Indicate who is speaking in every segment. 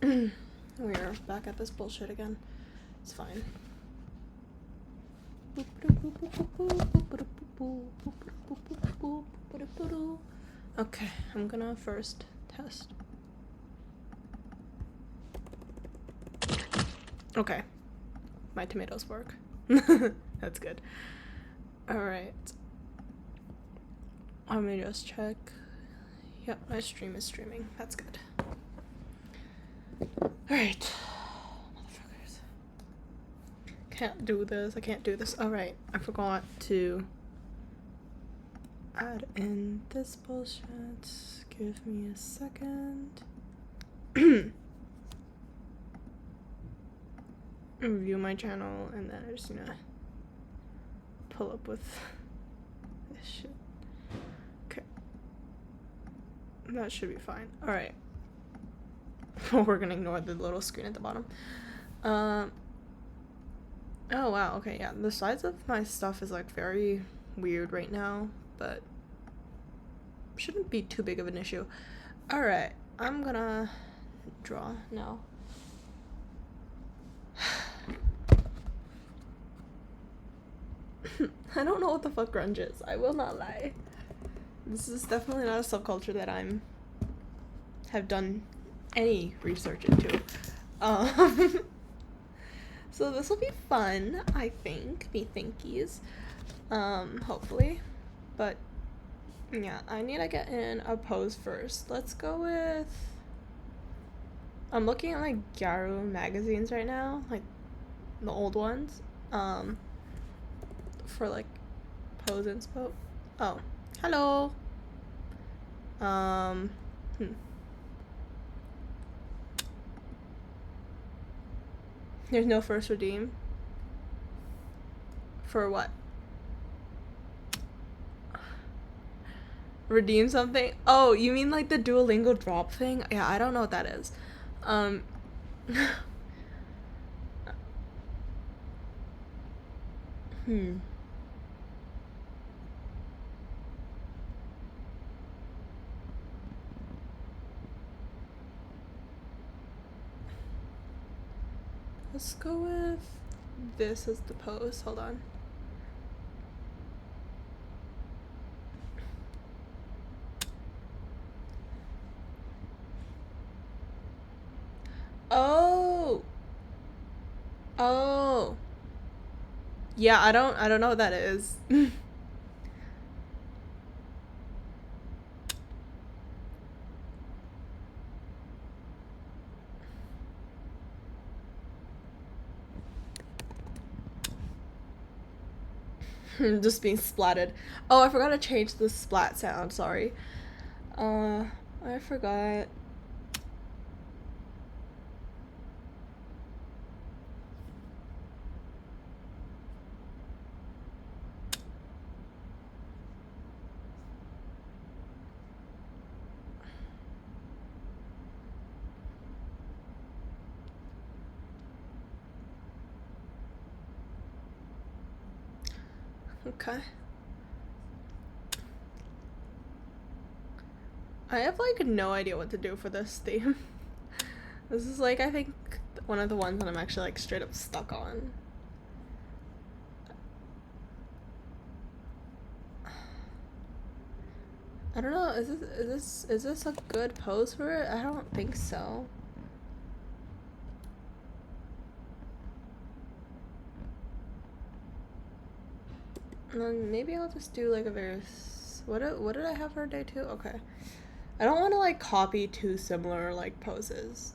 Speaker 1: We're back at this bullshit again. It's fine. Okay, I'm gonna first test. Okay, my tomatoes work. That's good. Alright. Let me just check. Yep, my stream is streaming. That's good. Alright. Motherfuckers. Can't do this. I can't do this. Alright, I forgot to add in this bullshit. Give me a second. Review my channel, and then I just pull up with this shit. Okay. That should be fine. Alright. We're gonna ignore the little screen at the bottom. Oh wow, okay, yeah. The size of my stuff is like very weird right now, but shouldn't be too big of an issue. Alright, I'm gonna draw now. I don't know what the fuck grunge is. I will not lie. This is definitely not a subculture that have done any research into. So this will be fun, I think. Me thinkies. Hopefully. But yeah, I need to get in a pose first. Let's go with... I'm looking at like Gyaru magazines right now, like the old ones, for like pose inspo. Oh, hello. There's no first redeem. For what? Redeem something? Oh, you mean like the Duolingo drop thing? Yeah, I don't know what that is. Let's go with this as the pose. Hold on. Oh. Yeah, I don't know what that is. Just being splatted. Oh, I forgot to change the splat sound, sorry. I forgot. Okay. I have like no idea what to do for this theme. This is like, I think, one of the ones that I'm actually like straight up stuck on. I don't know, is this a good pose for it? I don't think so. And then maybe I'll just do like a very... What did I have for day 2? Okay. I don't want to like copy two similar like poses.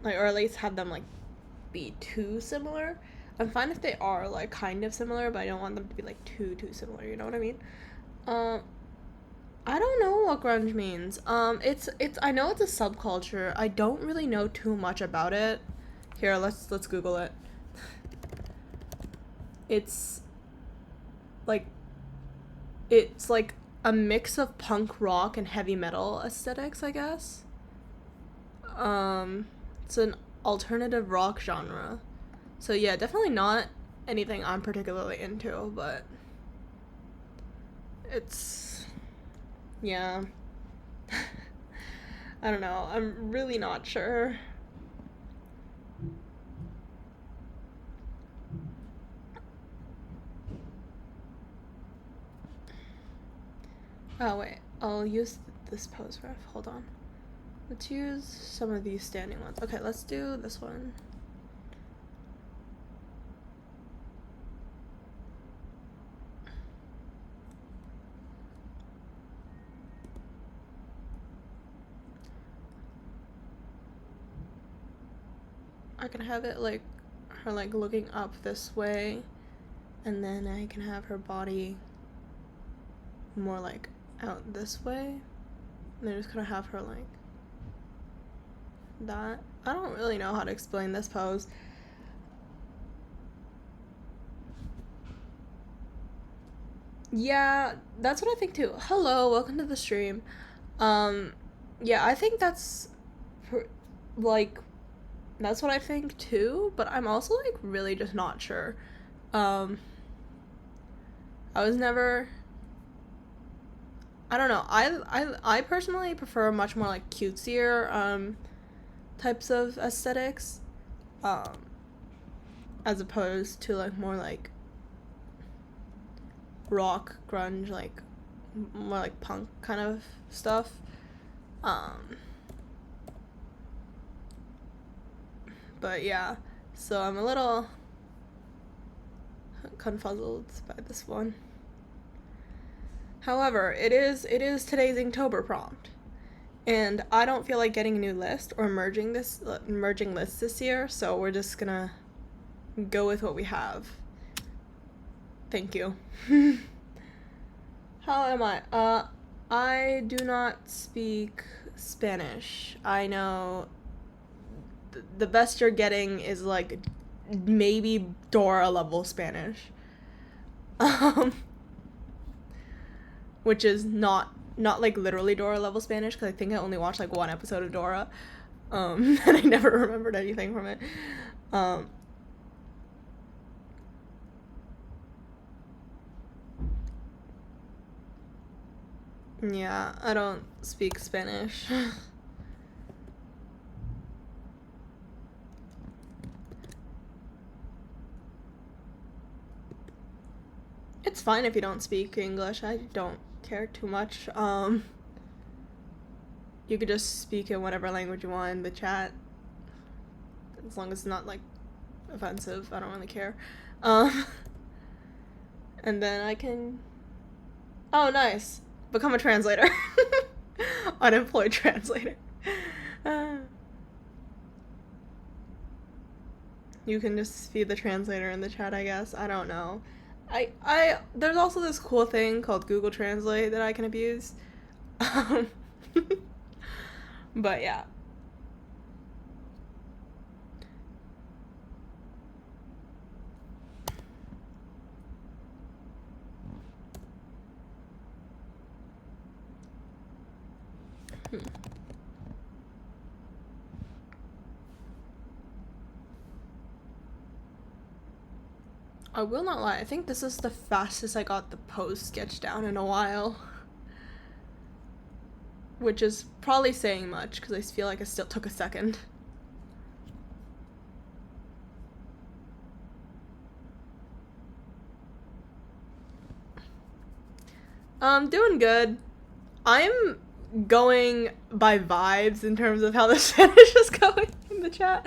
Speaker 1: Like, or at least have them like be too similar. I'm fine if they are like kind of similar, but I don't want them to be like too similar, you know what I mean? I don't know what grunge means. It's I know it's a subculture. I don't really know too much about it. Here, let's Google it. It's like a mix of punk rock and heavy metal aesthetics, I guess. It's an alternative rock genre. So yeah, definitely not anything I'm particularly into, but it's... yeah. I don't know. I'm really not sure. Oh wait, I'll use this pose ref. Hold on. Let's use some of these standing ones. Okay, let's do this one. I can have it like her like looking up this way, and then I can have her body more like out this way, and then just kind of have her like that. I don't really know how to explain this pose. Yeah, that's what I think too. Hello, welcome to the stream. Yeah, I think that's like that's what I think too, but I'm also like really just not sure. I was never I don't know. I personally prefer much more like cutesier types of aesthetics as opposed to like more like rock, grunge, like more like punk kind of stuff. But yeah, so I'm a little confuzzled by this one. However, it is today's Inktober prompt, and I don't feel like getting a new list or merging lists this year, so we're just gonna go with what we have. Thank you. How am I? I do not speak Spanish. I know the best you're getting is like maybe Dora level Spanish. Which is not like literally Dora level Spanish, because I think I only watched like one episode of Dora. And I never remembered anything from it. Yeah, I don't speak Spanish. It's fine if you don't speak English. I don't care too much. You could just speak in whatever language you want in the chat, as long as it's not like offensive. I don't really care. And then I can nice, become a translator. Unemployed translator. You can just be the translator in the chat, I guess. I don't know. There's also this cool thing called Google Translate that I can abuse. But yeah. I will not lie, I think this is the fastest I got the pose sketch down in a while. Which is probably saying much, because I feel like it still took a second. Doing good. I'm going by vibes in terms of how the Spanish is going in the chat.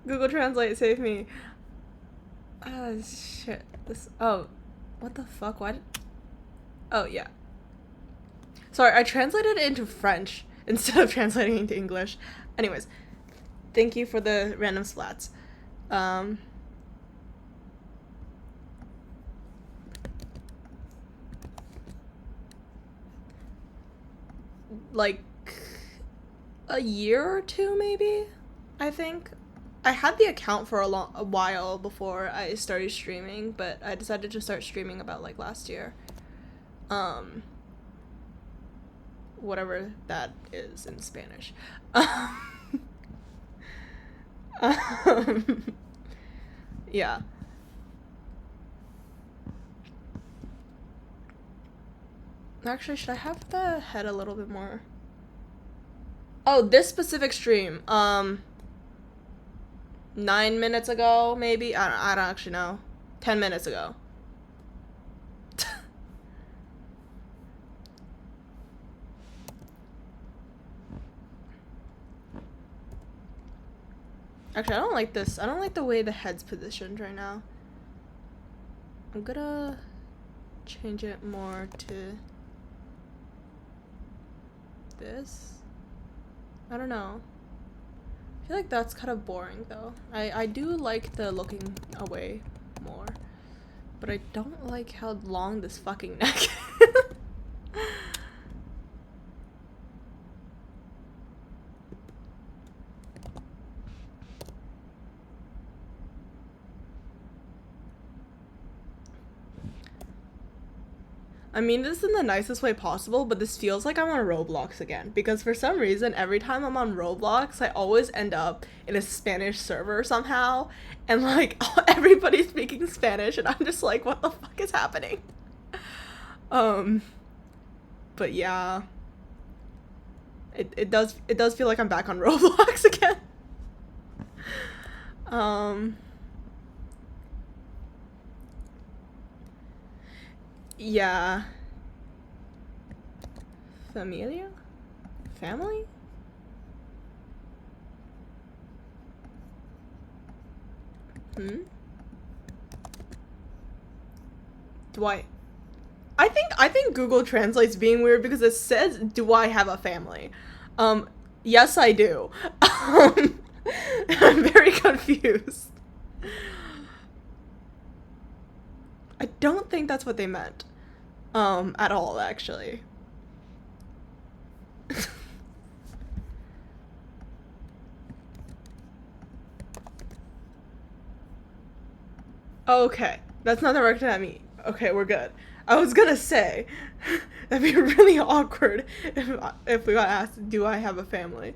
Speaker 1: Google Translate, save me. Shit. What the fuck? Why did... Oh, yeah. Sorry, I translated it into French instead of translating it into English. Anyways, thank you for the random splats. Like a year or two, maybe, I think. I had the account for a while before I started streaming, but I decided to start streaming about like last year. Whatever that is in Spanish. Yeah. Actually, should I have the head a little bit more? Oh, this specific stream, 9 minutes ago, maybe? I don't actually know. 10 minutes ago. Actually, I don't like this. I don't like the way the head's positioned right now. I'm gonna change it more to this. I don't know. I feel like that's kind of boring though. I do like the looking away more. But I don't like how long this fucking neck is. I mean this in the nicest way possible, but this feels like I'm on Roblox again. Because for some reason, every time I'm on Roblox, I always end up in a Spanish server somehow. And like, everybody's speaking Spanish and I'm just like, what the fuck is happening? But yeah. It does feel like I'm back on Roblox again. Yeah. Familia? Family? Do I think Google Translate's being weird because it says, do I have a family? Yes I do. I'm very confused. I don't think that's what they meant. At all, actually. Okay, that's not directed at me. Okay, we're good. I was gonna say, that'd be really awkward if we got asked, do I have a family?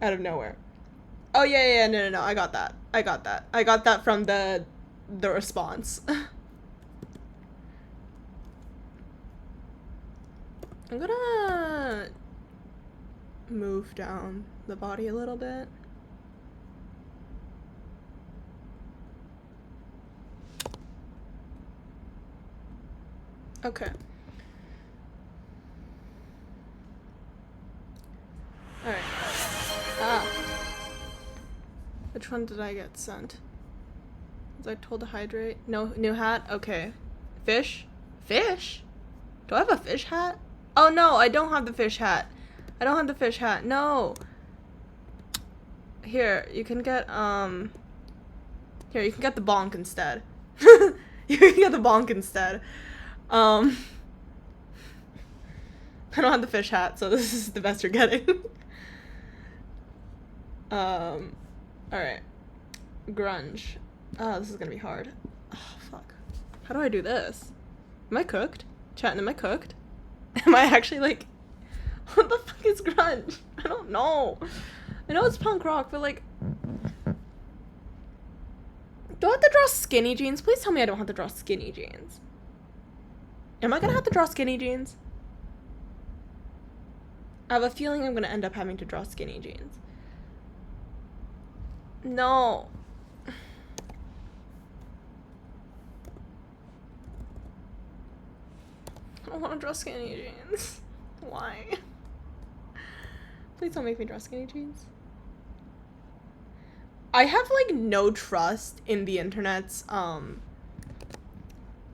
Speaker 1: Out of nowhere. Oh, yeah, no, I got that. I got that from the response. I'm gonna move down the body a little bit. Okay. Alright. Ah. Which one did I get sent? Was I told to hydrate? No, new hat? Okay. Fish? Fish? Do I have a fish hat? Oh no, I don't have the fish hat. I don't have the fish hat. No. Here, you can get, Here, you can get the bonk instead. You can get the bonk instead. I don't have the fish hat, so this is the best you're getting. Alright. Grunge. Oh, this is gonna be hard. Oh, fuck. How do I do this? Am I cooked? Chatting, am I cooked? Am I actually like... What the fuck is grunge? I don't know. I know it's punk rock, but like... Do I have to draw skinny jeans? Please tell me I don't have to draw skinny jeans. Am I gonna have to draw skinny jeans? I have a feeling I'm gonna end up having to draw skinny jeans. No. I don't want to draw skinny jeans. Why? Please don't make me draw skinny jeans. I have like no trust in the internet's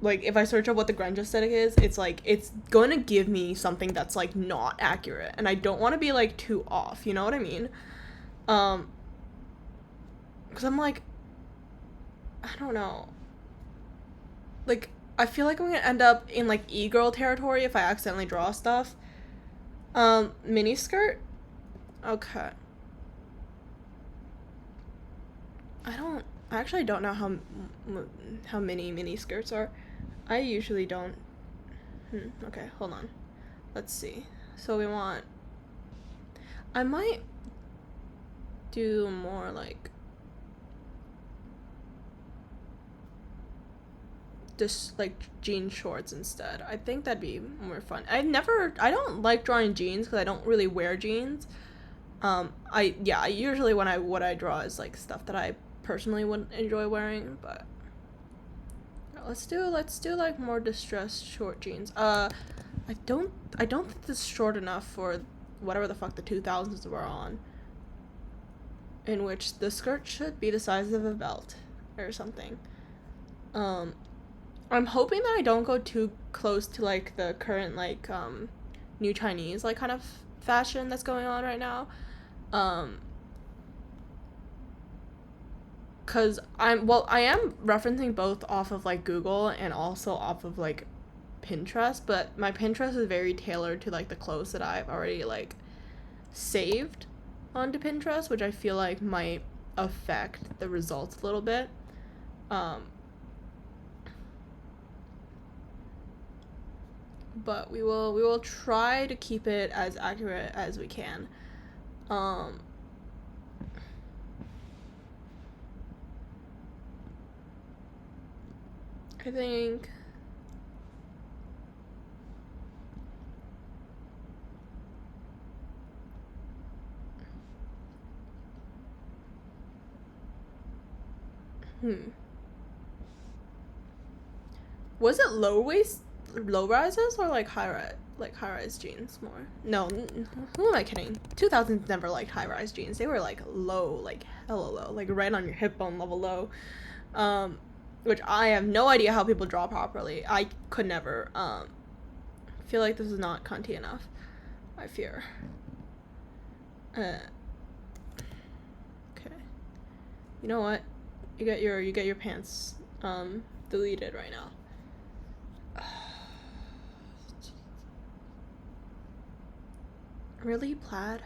Speaker 1: like if I search up what the grunge aesthetic is, it's like it's going to give me something that's like not accurate, and I don't want to be like too off, you know what I mean? Cuz I'm like, I don't know. Like I feel like I'm going to end up in like e-girl territory if I accidentally draw stuff. Mini skirt? Okay. I actually don't know how many mini skirts are. I usually don't. Okay, hold on. Let's see. So we want... I might do more like... just like jean shorts instead. I think that'd be more fun. I don't like drawing jeans because I don't really wear jeans. I usually what I draw is like stuff that I personally wouldn't enjoy wearing, but let's do like more distressed short jeans. I don't think this is short enough for whatever the fuck the 2000s were on. in which the skirt should be the size of a belt or something. I'm hoping that I don't go too close to like the current like new Chinese like kind of fashion that's going on right now. Cause I am referencing both off of like Google and also off of like Pinterest, but my Pinterest is very tailored to like the clothes that I've already like saved onto Pinterest, which I feel like might affect the results a little bit. But we will try to keep it as accurate as we can. I think was it low rises or like high rise jeans more? No, who am I kidding? 2000s never liked high rise jeans. They were like low, like hella low, like right on your hip bone level low. Which I have no idea how people draw properly. I could never. Feel like this is not cunty enough. I fear. Okay. You know what? You get your pants deleted right now. Really, plaid?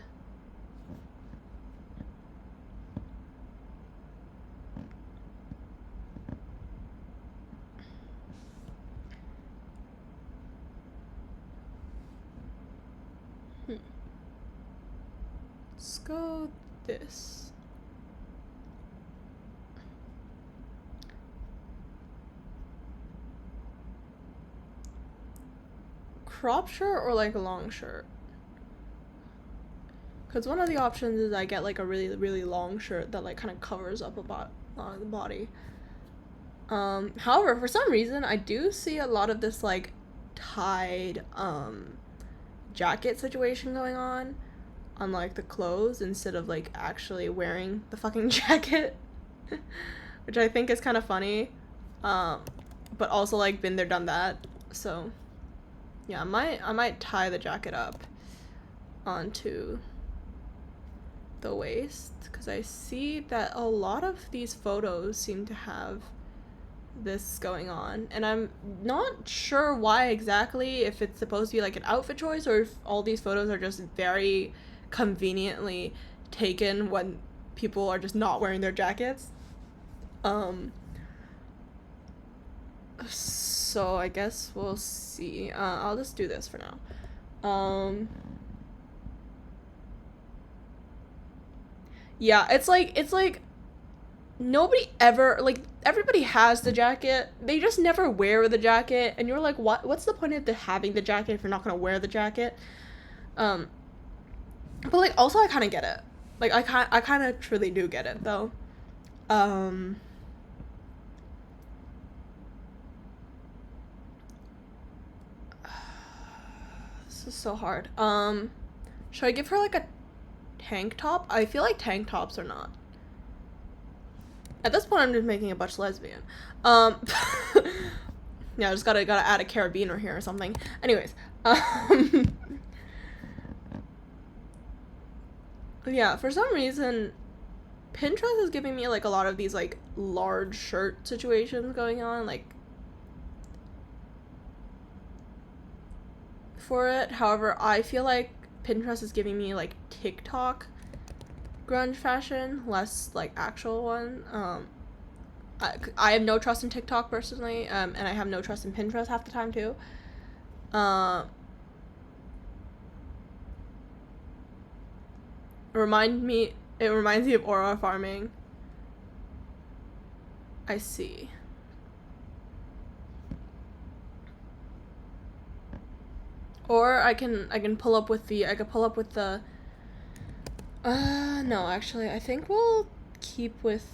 Speaker 1: Let's go this. Crop shirt or like a long shirt? Because one of the options is I get like a really, really long shirt that like kind of covers up about the body. However, for some reason, I do see a lot of this like tied jacket situation going on like the clothes instead of like actually wearing the fucking jacket, which I think is kind of funny. But also like been there, done that. So yeah, I might tie the jacket up onto the waist because I see that a lot of these photos seem to have this going on, and I'm not sure why exactly, if it's supposed to be like an outfit choice or if all these photos are just very conveniently taken when people are just not wearing their jackets. So I guess we'll see. I'll just do this for now. Yeah, it's like nobody ever, like, everybody has the jacket, they just never wear the jacket, and you're like, what's the point of having the jacket if you're not gonna wear the jacket? But like also I kind of get it, like I kind of truly do get it though. This is so hard. Should I give her like a tank top? I feel like tank tops are not. At this point, I'm just making a butch lesbian. Yeah, I just gotta add a carabiner here or something. Anyways, yeah, for some reason, Pinterest is giving me like a lot of these like large shirt situations going on, like for it. However, I feel like Pinterest is giving me like TikTok grunge fashion, less like actual one. I have no trust in TikTok personally, and I have no trust in Pinterest half the time too. It reminds me of aura farming. I see. Or I can pull up with the no, actually, I think we'll keep with.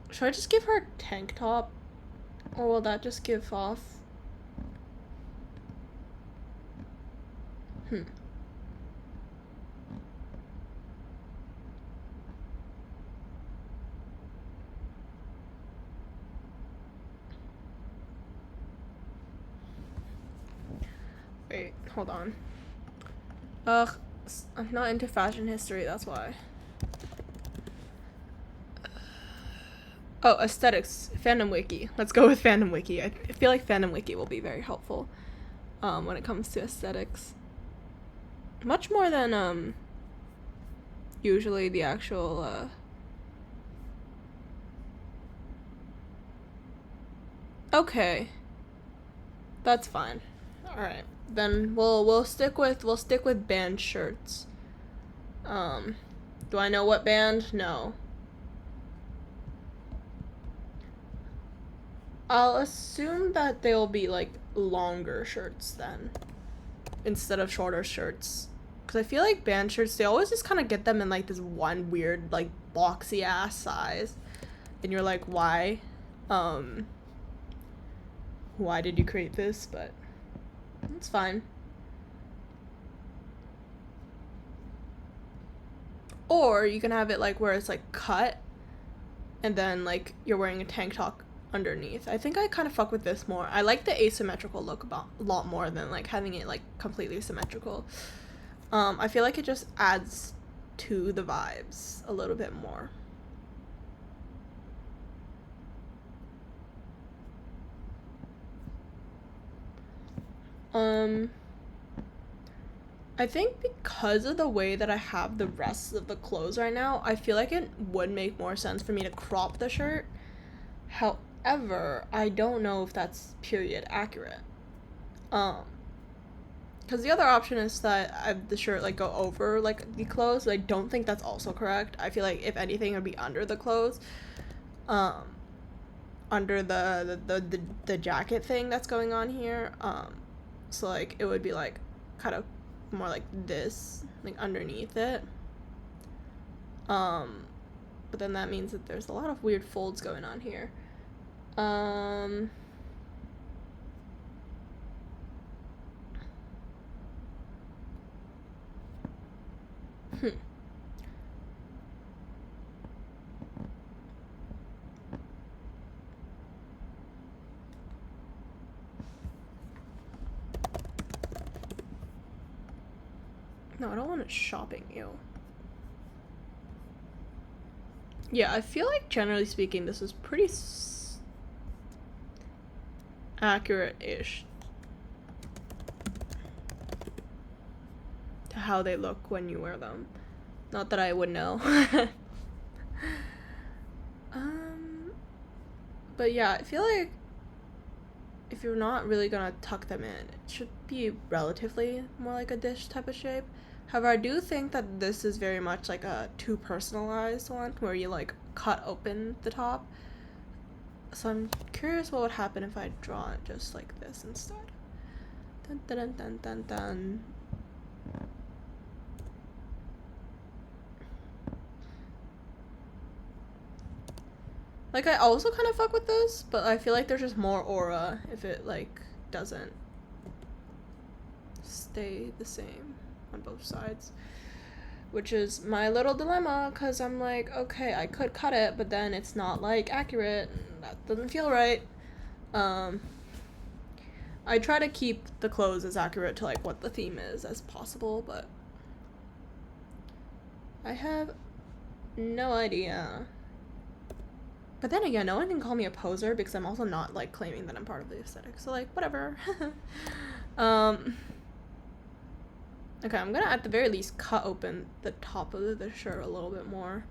Speaker 1: Should I just give her a tank top? Or will that just give off? hold on. Ugh, I'm not into fashion history, that's why. Oh, aesthetics. Fandom Wiki. Let's go with Fandom Wiki. I feel like Fandom Wiki will be very helpful when it comes to aesthetics. Much more than usually the actual Okay. That's fine. Alright. Then we'll stick with band shirts. Do I know what band? No. I'll assume that they'll be like longer shirts then, instead of shorter shirts. Because I feel like band shirts, they always just kind of get them in like this one weird, like boxy ass size. And you're like, why? Why did you create this? But it's fine. Or you can have it like where it's like cut and then like you're wearing a tank top underneath. I think I kind of fuck with this more. I like the asymmetrical look a lot more than like having it like completely symmetrical. I feel like it just adds to the vibes a little bit more. I think because of the way that I have the rest of the clothes right now, I feel like it would make more sense for me to crop the shirt. However, I don't know if that's period accurate. Because the other option is that the shirt like go over like the clothes. I don't think that's also correct. I feel like if anything, it would be under the clothes, under the jacket thing that's going on here. So like it would be like kind of more like this, like underneath it. But then that means that there's a lot of weird folds going on here. No, I don't want it shopping you. Yeah, I feel like generally speaking, this is pretty accurate-ish to how they look when you wear them. Not that I would know. But yeah, I feel like if you're not really gonna tuck them in, it should be relatively more like a dish type of shape. However, I do think that this is very much like a too personalized one where you like cut open the top. So I'm curious what would happen if I draw it just like this instead. Dun dun dun dun dun dun. Like, I also kind of fuck with this, but I feel like there's just more aura if it, like, doesn't stay the same on both sides. Which is my little dilemma, because I'm like, okay, I could cut it, but then it's not, like, accurate. That doesn't feel right. I try to keep the clothes as accurate to, like, what the theme is as possible, but I have no idea. But then again, no one can call me a poser because I'm also not, like, claiming that I'm part of the aesthetic. So, like, whatever. Okay, I'm gonna, at the very least, cut open the top of the shirt a little bit more.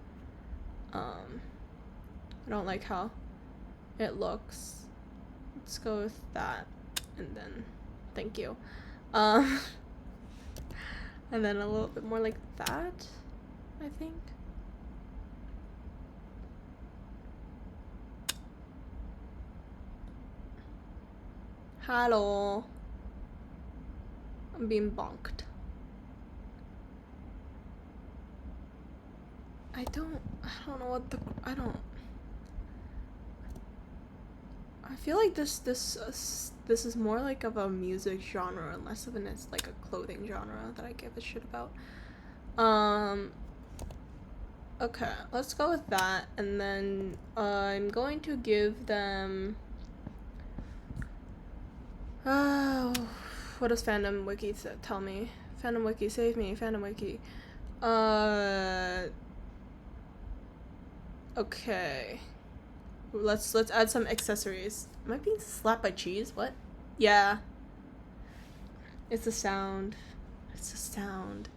Speaker 1: I don't like how it looks. Let's go with that. And then, thank you. And then a little bit more like that, I think. Hello. I'm being bonked. I don't know what I feel like this is more like of a music genre and less of it's like a clothing genre that I give a shit about. Okay, let's go with that, and then I'm going to give them What does Fandom Wiki tell me? Fandom Wiki, save me. Fandom Wiki. Okay. Let's add some accessories. Am I being slapped by cheese? What? Yeah. It's the sound. It's the sound.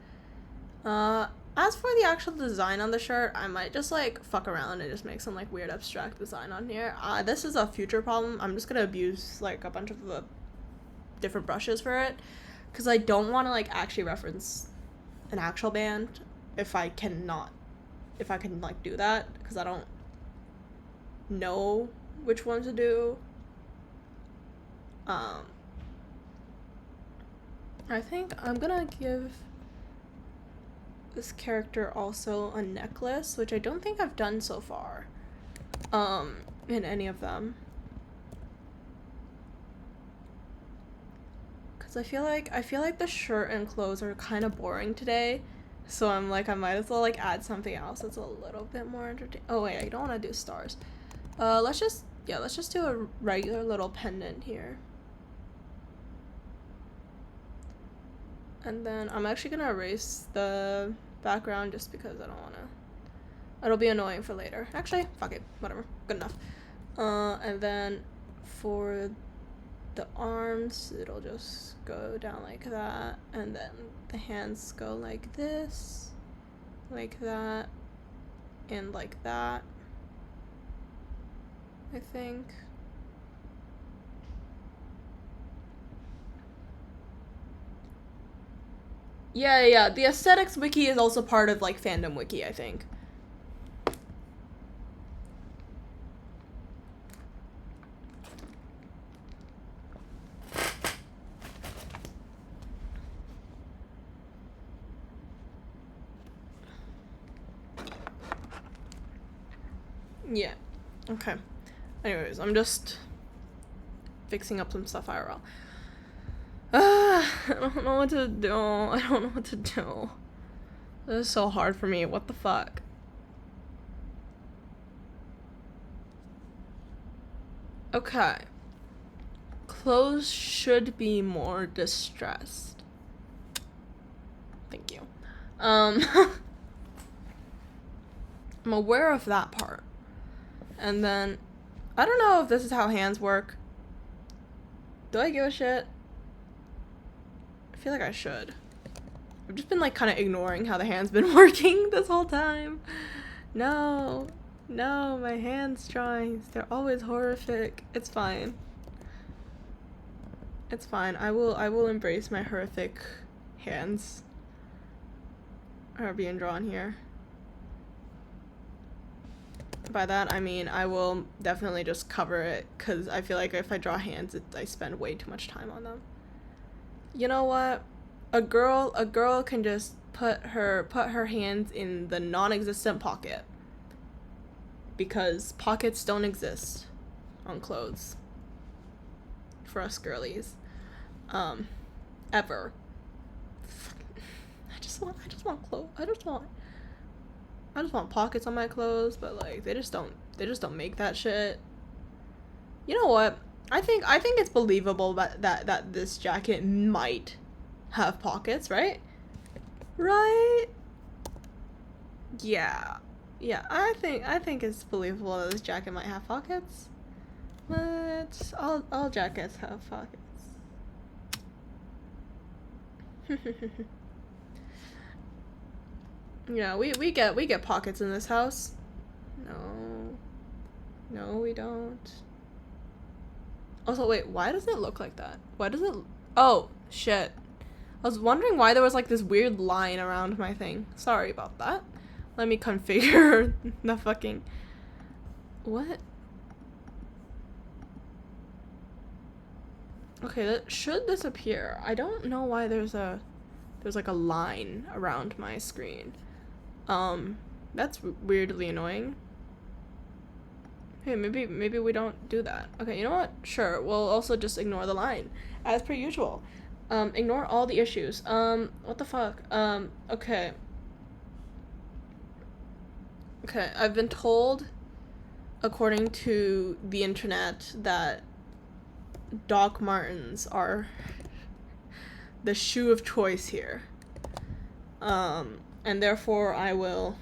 Speaker 1: As for the actual design on the shirt, I might just like fuck around and just make some like weird abstract design on here. This is a future problem. I'm just gonna abuse like a bunch of the different brushes for it, because I don't want to like actually reference an actual band if I can like do that, because I don't know which one to do. I think I'm gonna give this character also a necklace, which I don't think I've done so far in any of them, because I feel like the shirt and clothes are kind of boring today, so I'm like, I might as well like add something else that's a little bit more entertaining. Oh wait, I don't want to do stars. Let's just do a regular little pendant here. And then I'm actually gonna erase the background just because I don't wanna. It'll be annoying for later. Actually, fuck it. Whatever. Good enough. And then for the arms, it'll just go down like that. And then the hands go like this, like that, and like that, I think. Yeah. The aesthetics wiki is also part of like Fandom Wiki, I think. Yeah. Okay. Anyways, I'm just fixing up some stuff IRL. I don't know what to do. This is so hard for me. What the fuck? Okay. Clothes should be more distressed. Thank you. I'm aware of that part. And then, I don't know if this is how hands work. Do I give a shit? I feel like I should. I've just been like kind of ignoring how the hand's been working this whole time. No, my hands drawings, they're always horrific. It's fine. It's fine. I will embrace my horrific hands are being drawn here. By that I mean I will definitely just cover it, because I feel like if I draw hands, I spend way too much time on them. You know what? A girl can just put her hands in the non-existent pocket, because pockets don't exist on clothes for us girlies. Ever. I just want clothes. I just want pockets on my clothes, but like they just don't make that shit. You know what? I think it's believable that this jacket might have pockets, right? Right? Yeah. I think it's believable that this jacket might have pockets. But all jackets have pockets. Yeah, we get pockets in this house. No, we don't. Also, wait, why does it look like that? Why does it... Oh, shit. I was wondering why there was like this weird line around my thing. Sorry about that. Let me configure the fucking... What? Okay, that should disappear. I don't know why there's like a line around my screen. That's weirdly annoying. Hey, maybe we don't do that. Okay, you know what? Sure, we'll also just ignore the line, as per usual. Ignore all the issues. What the fuck? Okay. Okay, I've been told, according to the internet, that Doc Martens are the shoe of choice here. And therefore I will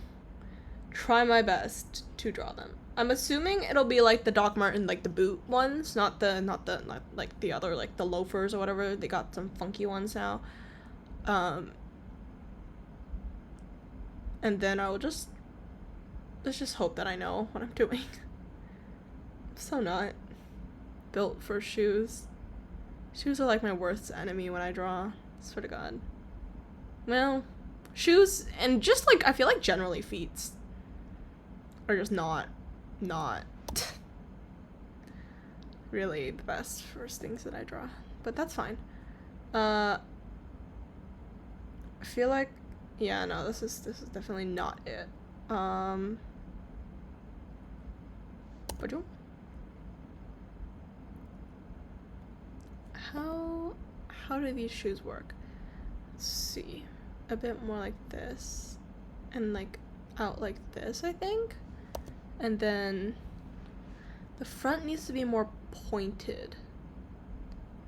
Speaker 1: try my best to draw them. I'm assuming it'll be like the Doc Marten, like the boot ones, not like the other, like the loafers or whatever. They got some funky ones now. And then let's just hope that I know what I'm doing. I'm so not built for shoes. Shoes are like my worst enemy when I draw. Swear to God. Well, shoes and just like I feel like generally feet are just not really the best first things that I draw. But that's fine. I feel like yeah, no, this is definitely not it. How do these shoes work? Let's see. A bit more like this. And like out like this, I think. And then the front needs to be more pointed.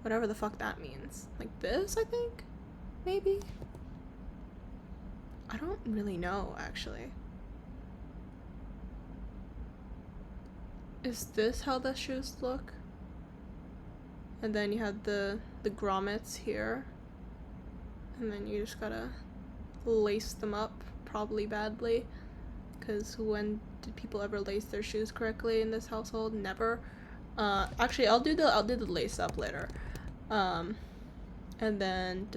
Speaker 1: Whatever the fuck that means. Like this, I think? Maybe? I don't really know, actually. Is this how the shoes look? And then you have the grommets here. And then you just gotta lace them up, probably badly. Because when did people ever lace their shoes correctly in this household? Never. Actually, I'll do the lace up later. And then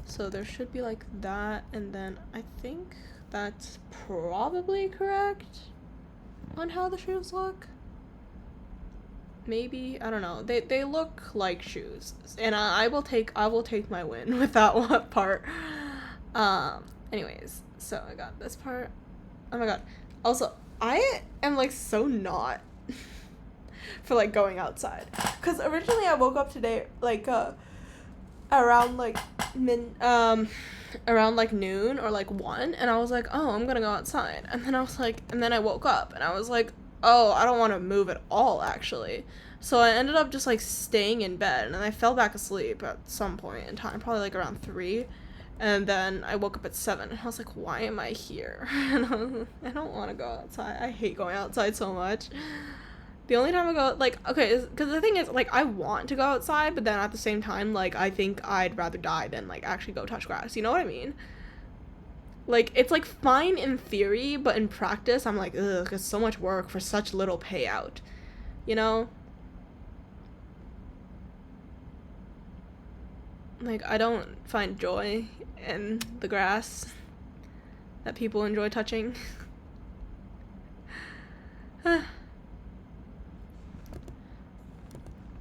Speaker 1: so there should be like that, and then I think that's probably correct on how the shoes look. Maybe, I don't know. They look like shoes, and I will take my win with that one part. Anyways, so I got this part. Oh my God. Also, I am like so not for like going outside, because originally I woke up today like around like around like noon or like 1, and I was like, oh, I'm gonna go outside, and then I woke up and I was like, oh, I don't want to move at all, actually. So I ended up just like staying in bed, and I fell back asleep at some point in time, probably like around 3, and then I woke up at 7, and I was like, why am I here? And I don't want to go outside. I hate going outside so much. The only time I go, like, okay, because the thing is, like, I want to go outside, but then at the same time, like, I think I'd rather die than, like, actually go touch grass. You know what I mean? Like, it's, like, fine in theory, but in practice, I'm like, ugh, it's so much work for such little payout. You know? Like, I don't find joy in the grass that people enjoy touching.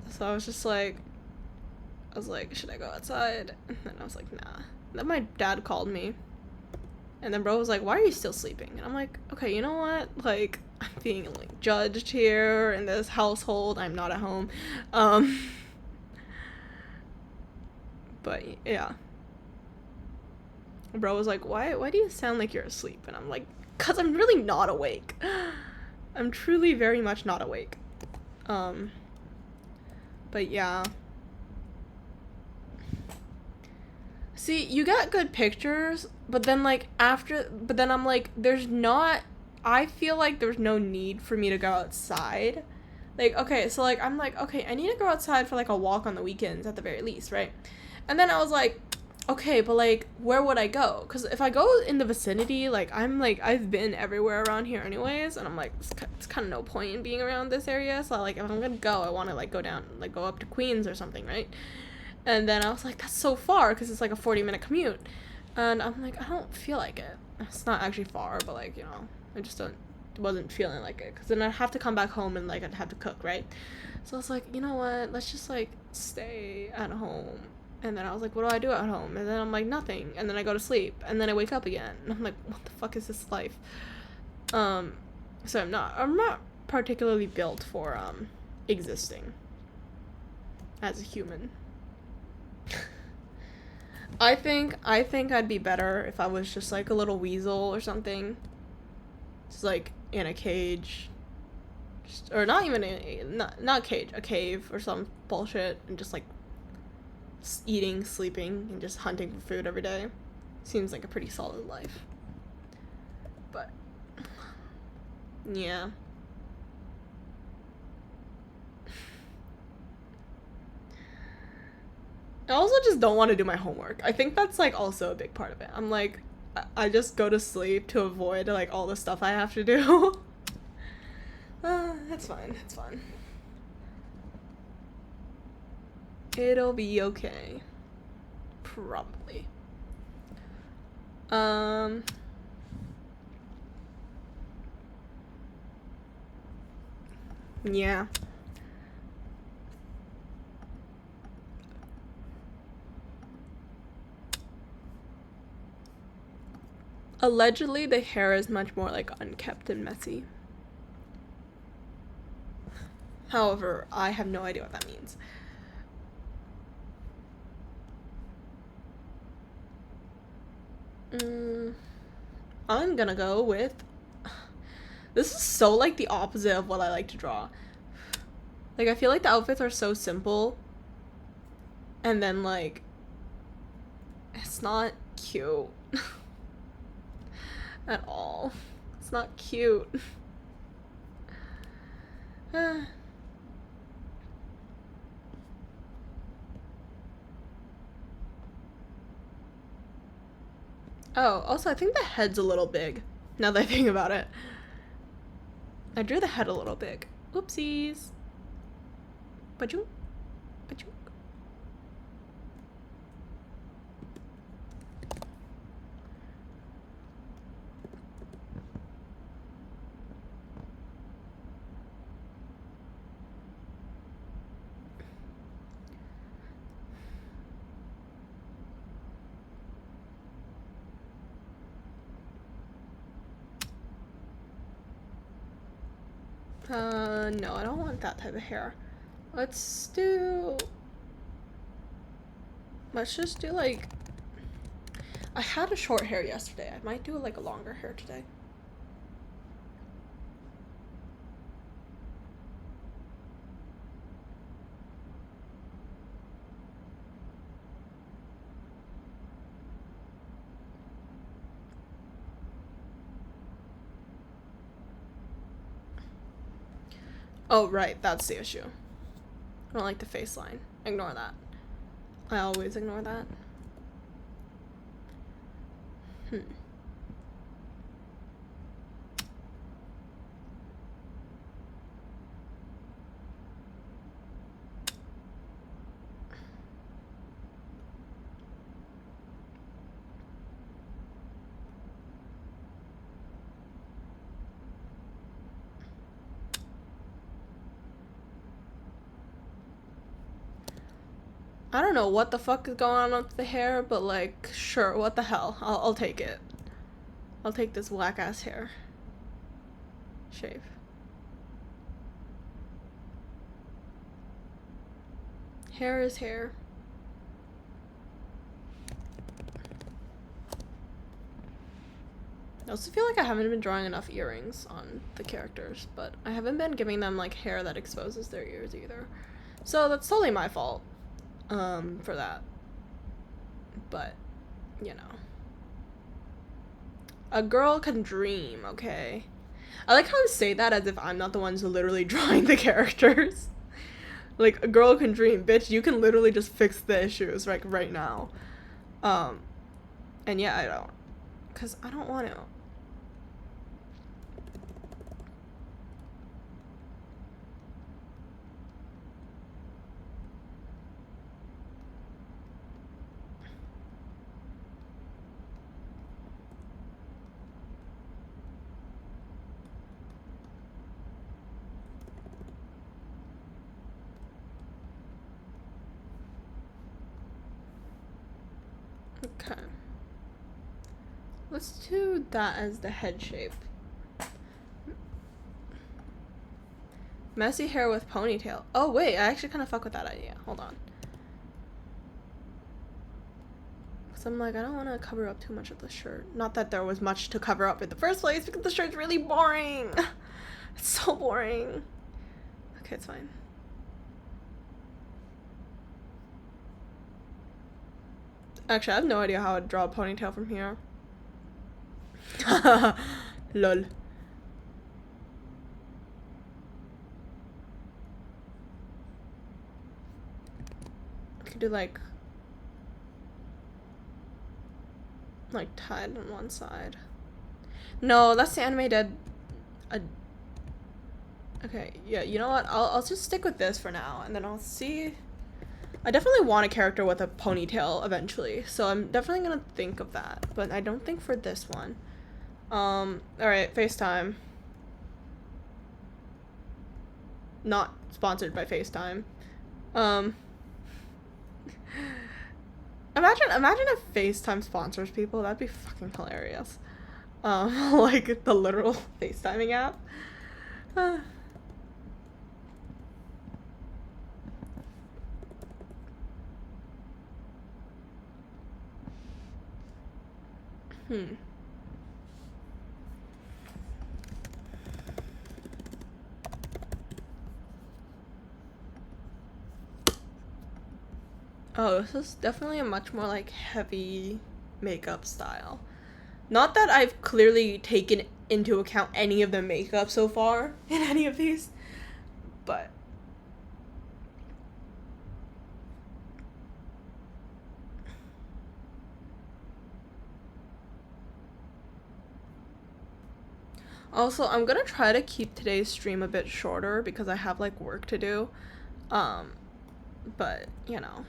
Speaker 1: So I was like, should I go outside? And then I was like, nah. Then my dad called me. And then bro was like, why are you still sleeping? And I'm like, okay, you know what? Like, I'm being, like, judged here in this household. I'm not at home. But, yeah. Bro was like, why do you sound like you're asleep? And I'm like, 'cause I'm really not awake. I'm truly very much not awake. But yeah. See, you got good pictures, but then like I'm like, I feel like there's no need for me to go outside. Like, okay, so like, I'm like, okay, I need to go outside for like a walk on the weekends at the very least, right? And then I was like, okay, but like, where would I go? Because if I go in the vicinity, like, I've been everywhere around here anyways, and I'm like, it's kind of no point in being around this area, so like, if I'm gonna go, I want to like go down, like go up to Queens or something, right? And then I was like, that's so far, because it's like a 40-minute commute, and I'm like, I don't feel like it. It's not actually far, but like, you know, I just wasn't feeling like it, because then I'd have to come back home and like I'd have to cook, right? So I was like, you know what, let's just like stay at home. And then I was like, what do I do at home? And then I'm like, nothing. And then I go to sleep. And then I wake up again. And I'm like, what the fuck is this life? So I'm not particularly built for, existing as a human. I think I'd be better if I was just like a little weasel or something. Just like in a cage. Or not even not a cage, a cave or some bullshit, and just like eating, sleeping, and just hunting for food every day seems like a pretty solid life. But yeah. I also just don't want to do my homework. I think that's like also a big part of it. I'm like, I just go to sleep to avoid like all the stuff I have to do. That's fine. It's fine. It'll be okay. Probably. Yeah. Allegedly, the hair is much more like unkept and messy. However, I have no idea what that means. I'm gonna go with... This is so like the opposite of what I like to draw. Like, I feel like the outfits are so simple. And then like, it's not cute. At all. It's not cute. Oh, also I think the head's a little big, now that I think about it. I drew the head a little big. Oopsies. Ba-chook. Ba-chook. No, I don't want that type of hair. Let's just do like, I had a short hair yesterday. I might do like a longer hair today. Oh, right, that's the issue. I don't like the face line. Ignore that. I always ignore that. I don't know what the fuck is going on with the hair, but like, sure, what the hell. I'll take it. I'll take this whack ass hair. Shave. Hair is hair. I also feel like I haven't been drawing enough earrings on the characters, but I haven't been giving them like hair that exposes their ears either. So that's totally my fault. For that. But, you know. A girl can dream, okay? I like how I say that as if I'm not the ones literally drawing the characters. Like, a girl can dream. Bitch, you can literally just fix the issues, like, right now. And yeah, I don't. Because I don't want to. Okay. Let's do that as the head shape. Messy hair with ponytail. Oh wait, I actually kind of fuck with that idea. Hold on. Because I'm like, I don't want to cover up too much of the shirt. Not that there was much to cover up in the first place, because the shirt's really boring. It's so boring. Okay, it's fine. Actually, I have no idea how to draw a ponytail from here. Lol. I could do like tied on one side. No, that's the anime dead. Okay, yeah, you know what? I'll just stick with this for now, and then I'll see. I definitely want a character with a ponytail eventually, so I'm definitely gonna think of that, but I don't think for this one. Alright, FaceTime. Not sponsored by FaceTime. Imagine if FaceTime sponsors people, that'd be fucking hilarious. Like the literal FaceTiming app. Oh, this is definitely a much more like heavy makeup style. Not that I've clearly taken into account any of the makeup so far in any of these, but also I'm gonna try to keep today's stream a bit shorter because I have like work to do. But you know,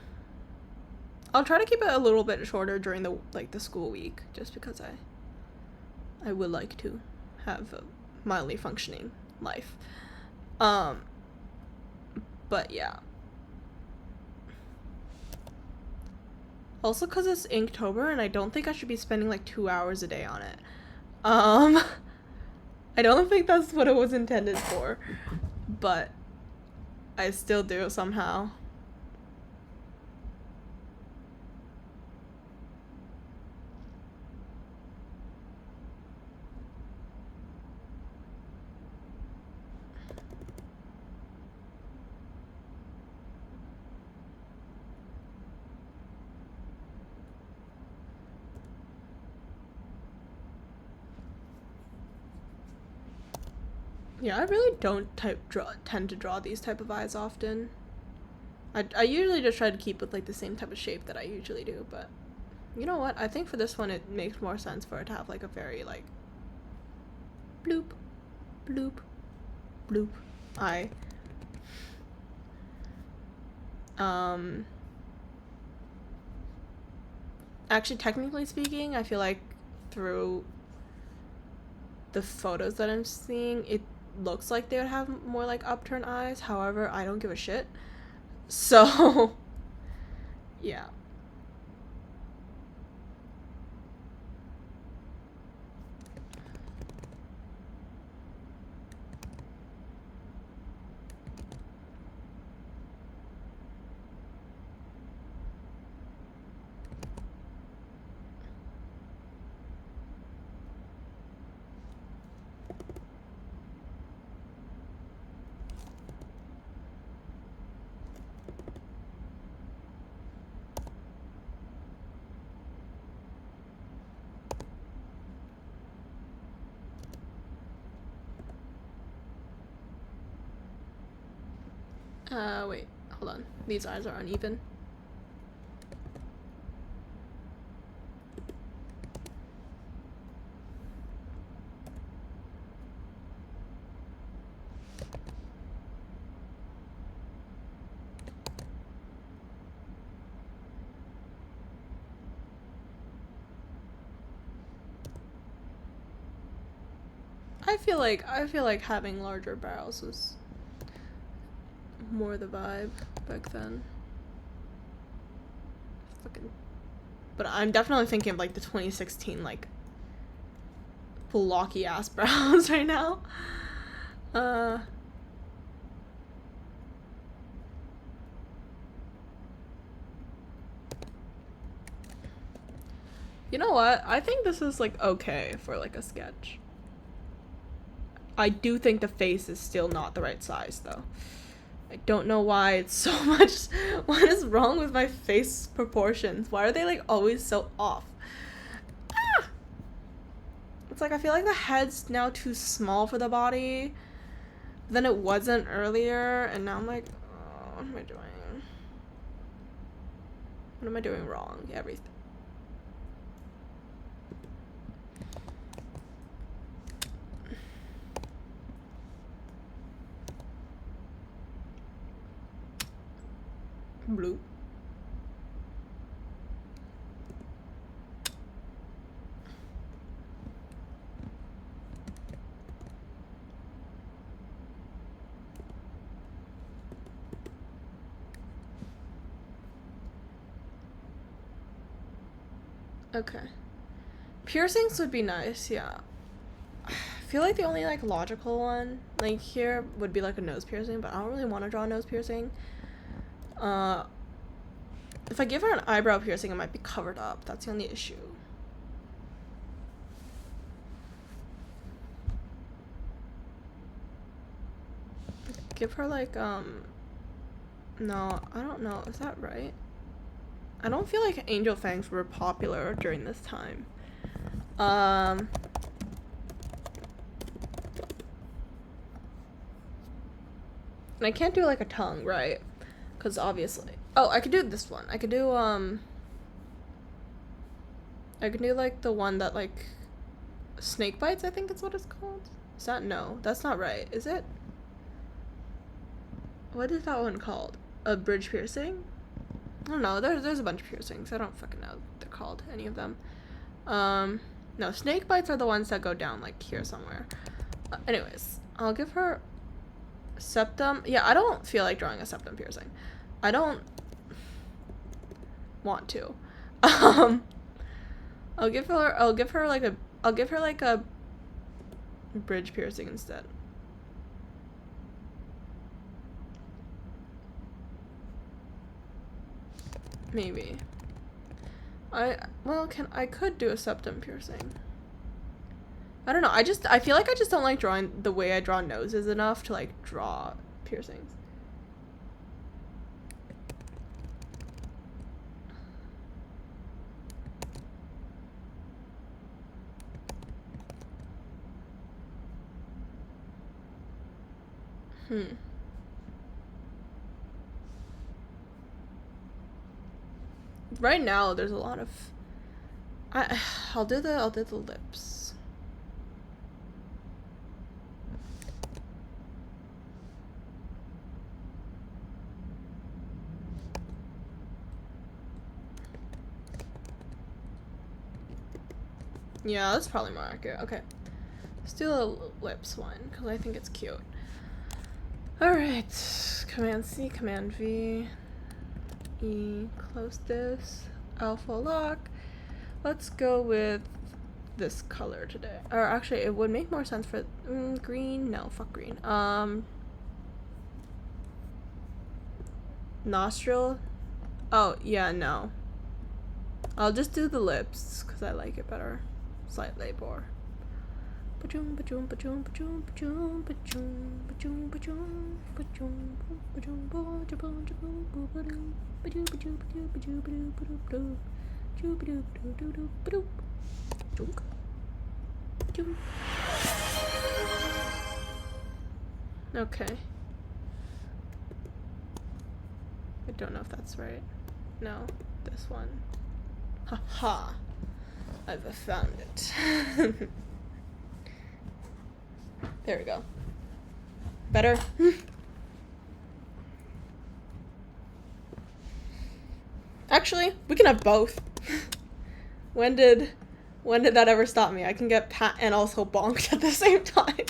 Speaker 1: I'll try to keep it a little bit shorter during the school week, just because I would like to have a mildly functioning life. But yeah. Also, because it's Inktober, and I don't think I should be spending like 2 hours a day on it. I don't think that's what it was intended for, but I still do somehow. Yeah, I really don't tend to draw these type of eyes often. I usually just try to keep with like the same type of shape that I usually do, but you know what? I think for this one it makes more sense for it to have like a very like bloop, bloop, bloop eye. Actually, technically speaking, I feel like through the photos that I'm seeing, it looks like they would have more like upturned eyes. However, I don't give a shit. So, yeah. Wait, hold on. These eyes are uneven. I feel like having larger brows was more the vibe back then. Fucking. But I'm definitely thinking of like the 2016 like blocky ass brows right now. You know what? I think this is like okay for like a sketch. I do think the face is still not the right size though. I don't know why it's so much. What is wrong with my face proportions? Why are they like always so off? Ah! It's like I feel like the head's now too small for the body than it wasn't earlier, and now I'm like, oh, what am I doing? What am I doing wrong? Everything. Blue. Okay. Piercings would be nice, yeah. I feel like the only like logical one like here would be like a nose piercing, but I don't really want to draw a nose piercing. If I give her an eyebrow piercing, it might be covered up. That's the only issue. Give her like no, I don't know. Is that right? I don't feel like angel fangs were popular during this time. And I can't do like a tongue, right? Because obviously. Oh, I could do this one. I could do like the one that like snake bites, I think that's what it's called. Is that no? That's not right. Is it? What is that one called? A bridge piercing? I don't know. There's a bunch of piercings. I don't fucking know what they're called, any of them. No, snake bites are the ones that go down like here somewhere. Anyways, I'll give her septum. Yeah, I don't feel like drawing a septum piercing. I don't want to. I'll give her like a bridge piercing instead. Maybe. I could do a septum piercing. I don't know. I feel like I just don't like drawing the way I draw noses enough to like draw piercings. Right now there's a lot of I'll do the lips. Yeah, that's probably more accurate. Okay. Let's do the lips one because I think it's cute. Alright. Command C, Command V. E, close this, alpha lock. Let's go with this color today. Or actually, it would make more sense for green. No, fuck green. Nostril. Oh yeah, no. I'll just do the lips because I like it better. Slightly more. Okay. I don't know if that's right. No, this one. Haha. I've found it. There we go. Better? Actually, we can have both. When did that ever stop me? I can get pat and also bonked at the same time.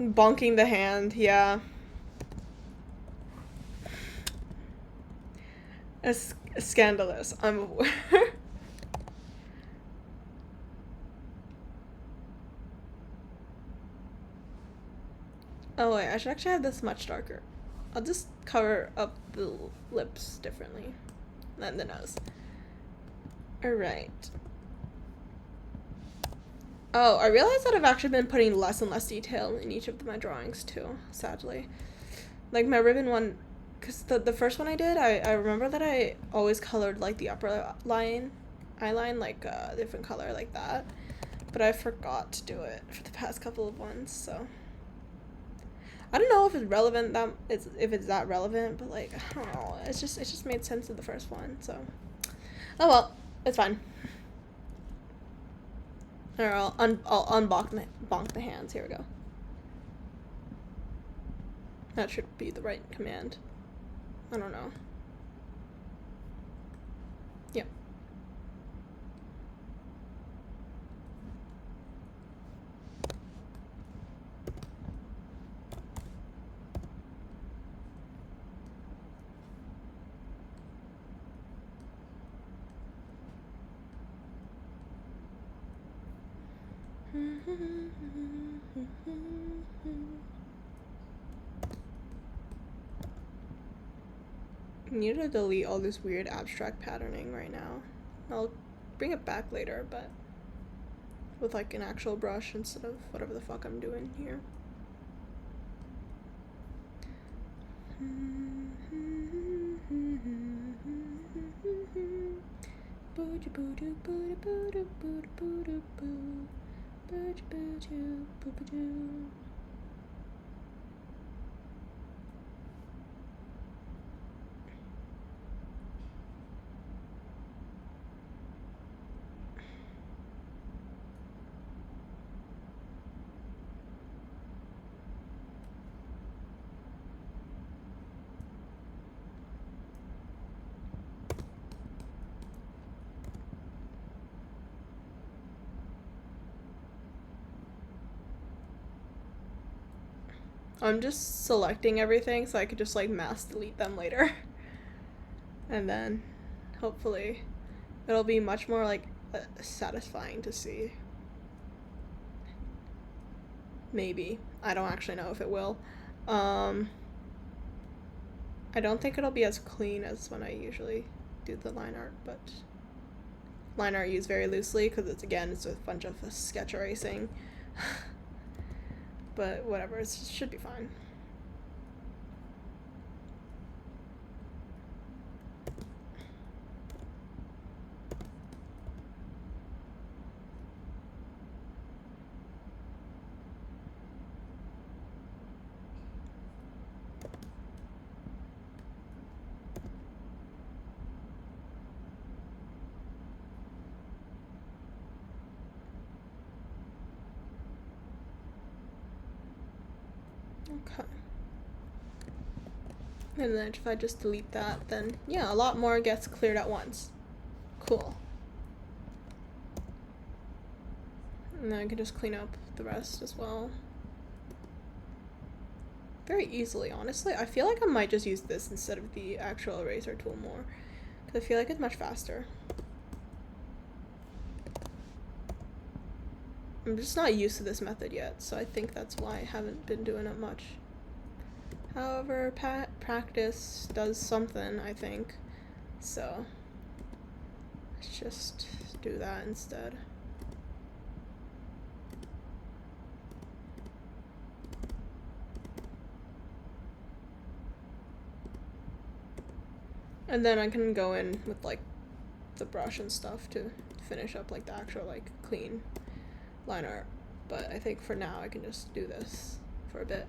Speaker 1: Bonking the hand, yeah. Scandalous, I'm aware. Oh wait, I should actually have this much darker. I'll just cover up the lips differently than the nose. Alright. Oh, I realized that I've actually been putting less and less detail in each of my drawings too, sadly. Like my ribbon one, because the first one I did, I remember that I always colored like the upper line, eyeline, like a different color like that. But I forgot to do it for the past couple of ones, so. I don't know if it's relevant, if it's that relevant, but like, I don't know. It just made sense in the first one, so. Oh well, it's fine. Or I'll bonk the hands. Here we go. That should be the right command. I don't know. Yep. I need to delete all this weird abstract patterning right now. I'll bring it back later, but with like an actual brush instead of whatever the fuck I'm doing here. I'm just selecting everything so I could just like mass delete them later. And then hopefully it'll be much more like satisfying to see. Maybe. I don't actually know if it will. I don't think it'll be as clean as when I usually do the line art, but line art used very loosely because it's a bunch of sketch erasing. But whatever, it should be fine. Okay. And then if I just delete that, then yeah, a lot more gets cleared at once. Cool. And then I can just clean up the rest as well. Very easily, honestly. I feel like I might just use this instead of the actual eraser tool more, because I feel like it's much faster. I'm just not used to this method yet, so I think that's why I haven't been doing it much. However, practice does something, I think. So let's just do that instead. And then I can go in with like the brush and stuff to finish up like the actual like clean line art. But I think for now I can just do this for a bit.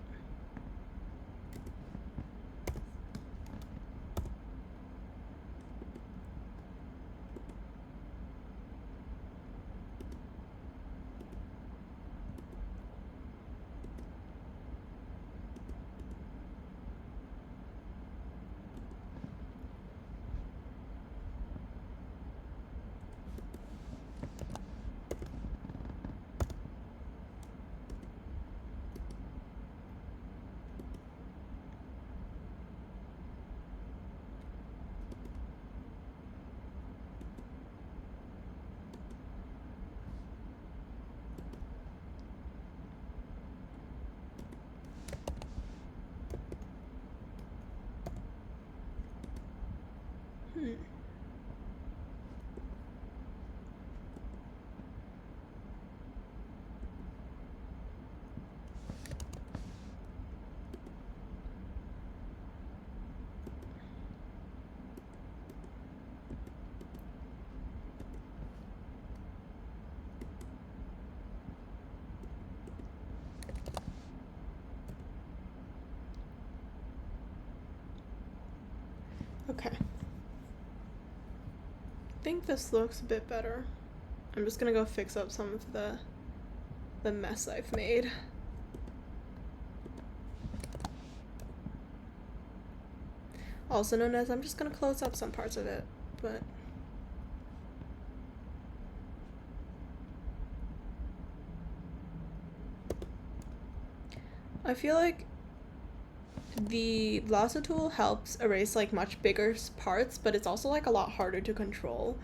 Speaker 1: Okay. I think this looks a bit better. I'm just gonna go fix up some of the mess I've made. Also known as I'm just gonna close up some parts of it, but I feel like the lasso tool helps erase like much bigger parts, but it's also like a lot harder to control.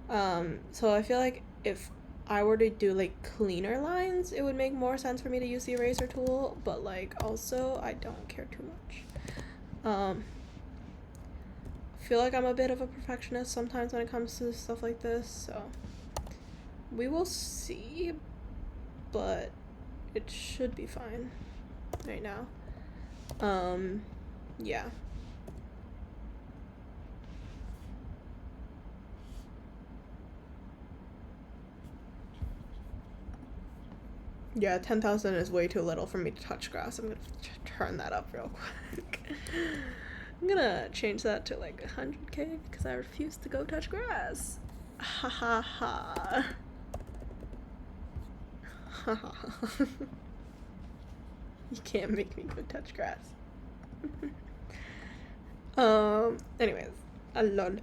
Speaker 1: So I feel like if I were to do like cleaner lines, it would make more sense for me to use the eraser tool, but like also I don't care too much. I feel like I'm a bit of a perfectionist sometimes when it comes to stuff like this, so we will see, but it should be fine right now. Yeah. Yeah, 10,000 is way too little for me to touch grass. I'm gonna turn that up real quick. I'm gonna change that to like 100k because I refuse to go touch grass. Ha ha ha. Ha ha ha. You can't make me go touch grass. Anyways, lol.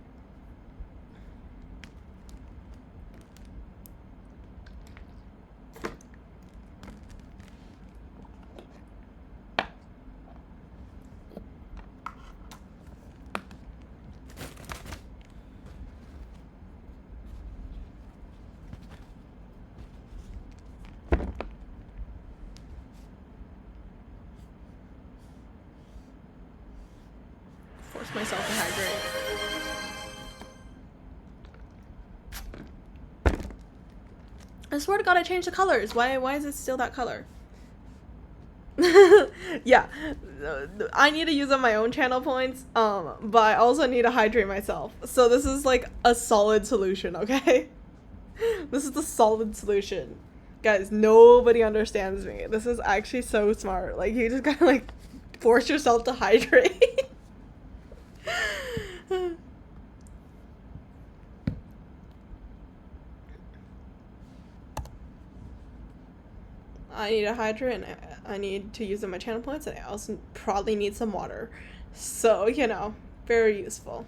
Speaker 1: Force myself to hydrate. I swear to God, I changed the colors. Why is it still that color? Yeah, I need to use up my own channel points, but I also need to hydrate myself. So this is like a solid solution, okay? This is the solid solution. Guys, nobody understands me. This is actually so smart. Like, you just gotta like force yourself to hydrate. I need a hydrate and I need to use up my channel points, and I also probably need some water. So, you know, very useful.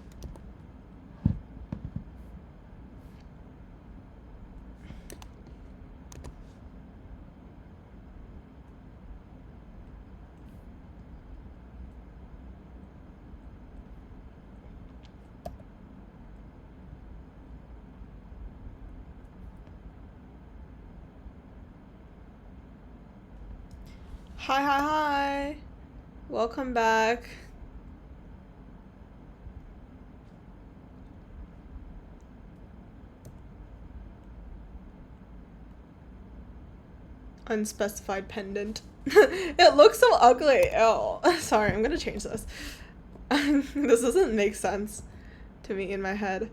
Speaker 1: Hi. Welcome back. Unspecified pendant. It looks so ugly. Oh, sorry, I'm gonna change this. This doesn't make sense to me in my head.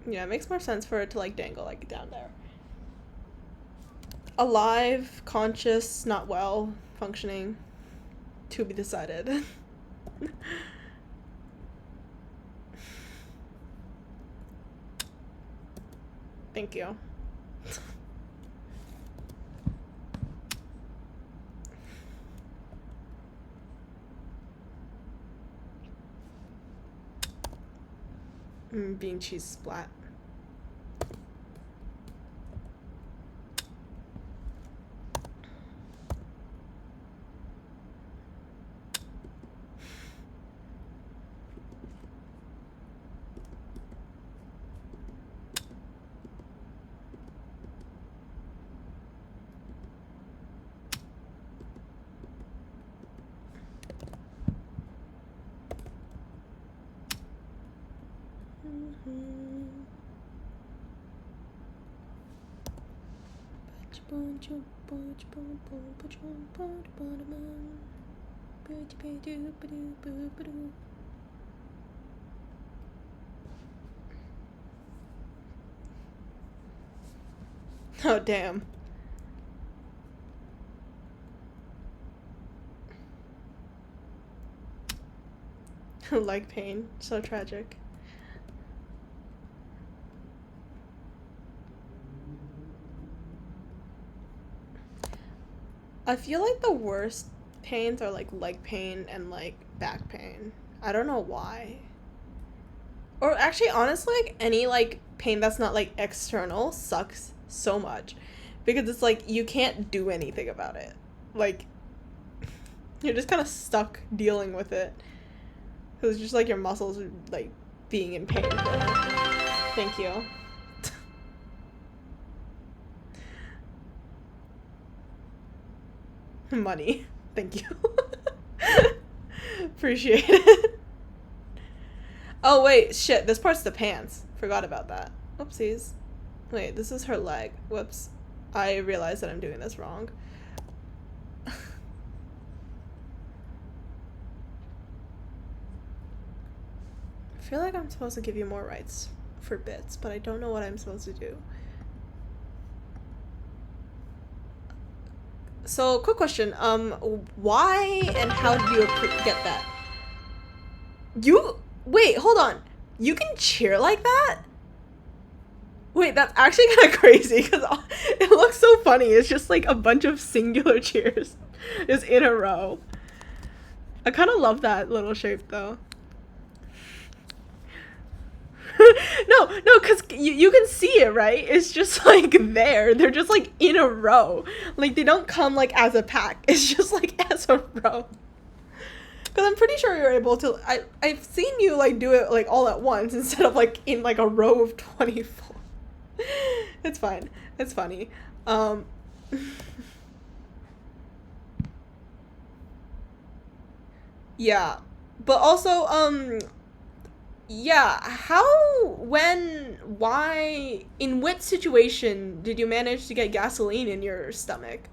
Speaker 1: Yeah, it makes more sense for it to like dangle like down there. Alive, conscious, not well, functioning. To be decided. Thank you. Bean cheese splat. Oh, damn. Leg pain. So tragic. I feel like the worst pains are like leg pain and like back pain. I don't know why. Or actually, honestly, like any like pain that's not like external sucks so much because it's like you can't do anything about it. Like you're just kind of stuck dealing with it. Cause it's just like your muscles are like being in pain. Thank you. Money. Thank you. Appreciate it. Oh wait, shit, this part's the pants. Forgot about that. Oopsies. Wait, this is her leg. Whoops. I realize that I'm doing this wrong. I feel like I'm supposed to give you more rights for bits, but I don't know what I'm supposed to do. So, quick question. Why and how did you get that? Wait, hold on. You can cheer like that? Wait, that's actually kind of crazy because it looks so funny. It's just like a bunch of singular cheers just in a row. I kind of love that little shape though. No, because you can see it, right? It's just like there. They're just like in a row. Like they don't come like as a pack. It's just like as a row. Because I'm pretty sure you're able to. I've seen you like do it like all at once instead of like in like a row of 24. It's fine. It's funny. Yeah, but also yeah, why, in what situation did you manage to get gasoline in your stomach?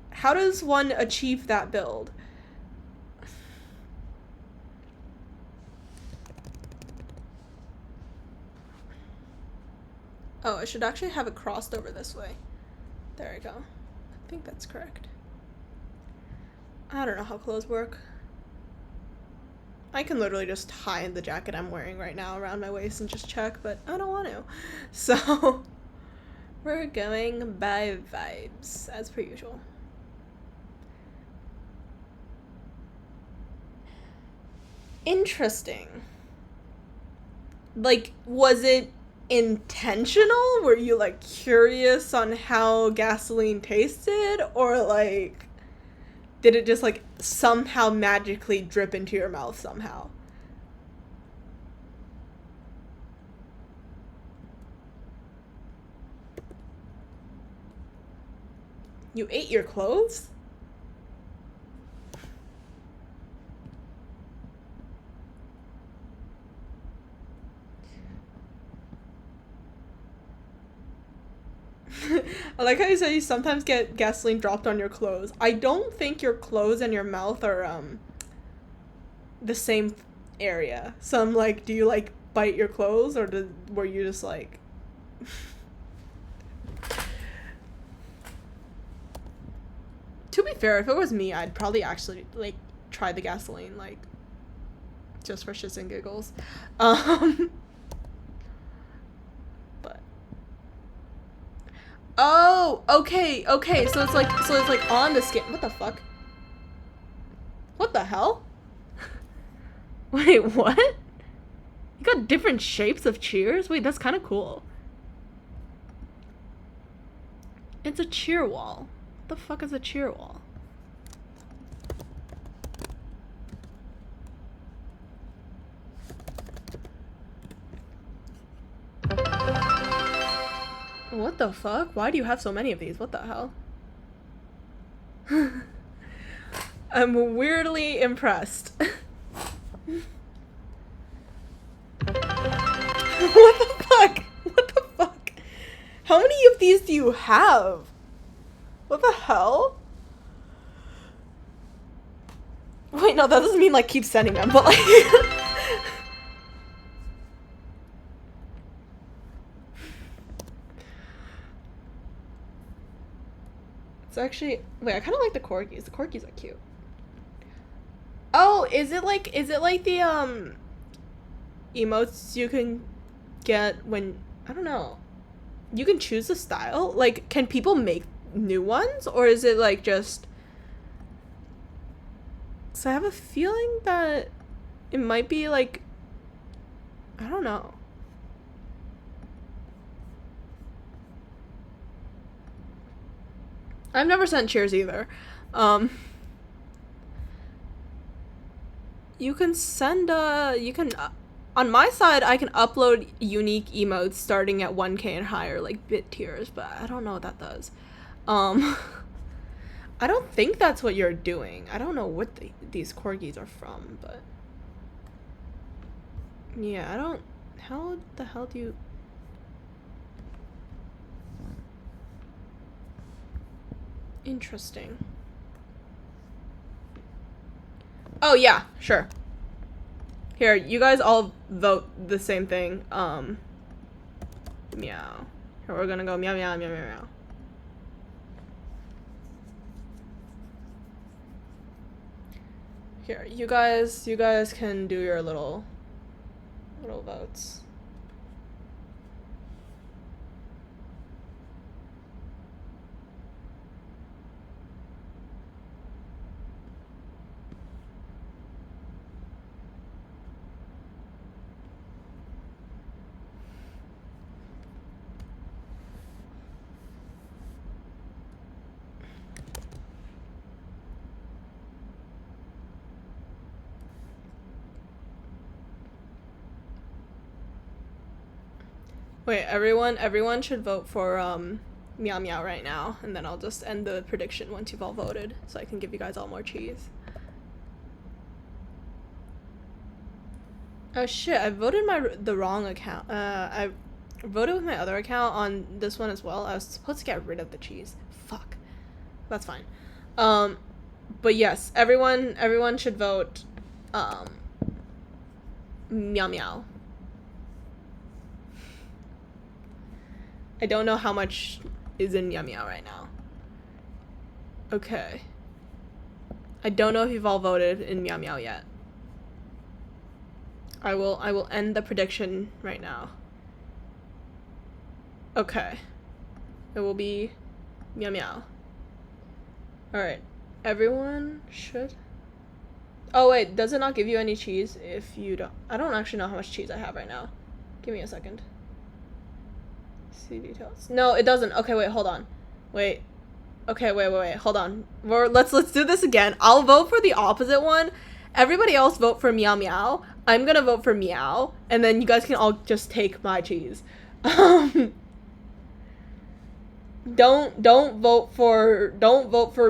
Speaker 1: How does one achieve that build? Oh, I should actually have it crossed over this way. There we go. I think that's correct. I don't know how clothes work. I can literally just tie the jacket I'm wearing right now around my waist and just check, but I don't want to. So, we're going by vibes, as per usual. Interesting. Like, was it intentional? Were you, like, curious on how gasoline tasted? Or, like, did it just, like, somehow magically drip into your mouth somehow? You ate your clothes? I like how you said you sometimes get gasoline dropped on your clothes. I don't think your clothes and your mouth are the same area. So I'm like, do you like bite your clothes or were you just like To be fair, if it was me, I'd probably actually like try the gasoline like just for shits and giggles. But oh, okay, so it's like on the skin. What the fuck? What the hell? Wait, what? You got different shapes of cheers? Wait, that's kind of cool. It's a cheer wall. What the fuck is a cheer wall? What the fuck? Why do you have so many of these? What the hell? I'm weirdly impressed. What the fuck? What the fuck? How many of these do you have? What the hell? Wait, no, that doesn't mean like keep sending them, but like it's actually wait, I kinda like the corgis. The corgis are cute. Oh, is it like the emotes you can get when, I don't know, you can choose the style? Like, can people make new ones, or is it like just, so I have a feeling that it might be like, I don't know. I've never sent cheers either. You can send on my side, I can upload unique emotes starting at 1K and higher, like bit tiers, but I don't know what that does. I don't think that's what you're doing. I don't know what these corgis are from, but yeah, I don't, how the hell do you, interesting. Oh yeah, sure. Here, you guys all vote the same thing. Meow. Here, we're gonna go meow meow meow meow meow. Here, you guys can do your little votes. Wait, everyone should vote for meow meow right now, and then I'll just end the prediction once you've all voted, so I can give you guys all more cheese. Oh shit, I voted the wrong account. I voted with my other account on this one as well. I was supposed to get rid of the cheese. Fuck. That's fine. But yes, everyone should vote meow meow. I don't know how much is in meow meow right now. Okay. I don't know if you've all voted in meow meow yet. I will end the prediction right now. Okay. It will be meow meow. Alright. Everyone should... Oh wait, does it not give you any cheese if you don't... I don't actually know how much cheese I have right now. Give me a second. See details. No, it doesn't. Okay, wait, hold on. Wait. Okay, wait, hold on. Let's do this again. I'll vote for the opposite one. Everybody else vote for meow meow. I'm gonna vote for meow, and then you guys can all just take my cheese. Don't vote for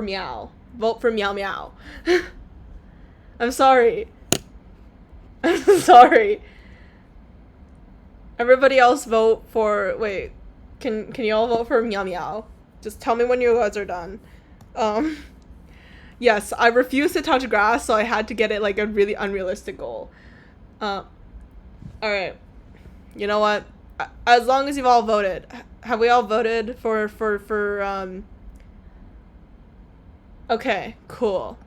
Speaker 1: meow. Vote for meow meow. I'm sorry. I'm sorry. Everybody else vote for, wait, can you all vote for meow meow? Just tell me when you guys are done. Yes, I refuse to touch grass, so I had to get it like a really unrealistic goal. Alright. You know what? As long as you've all voted. Have we all voted for okay, cool.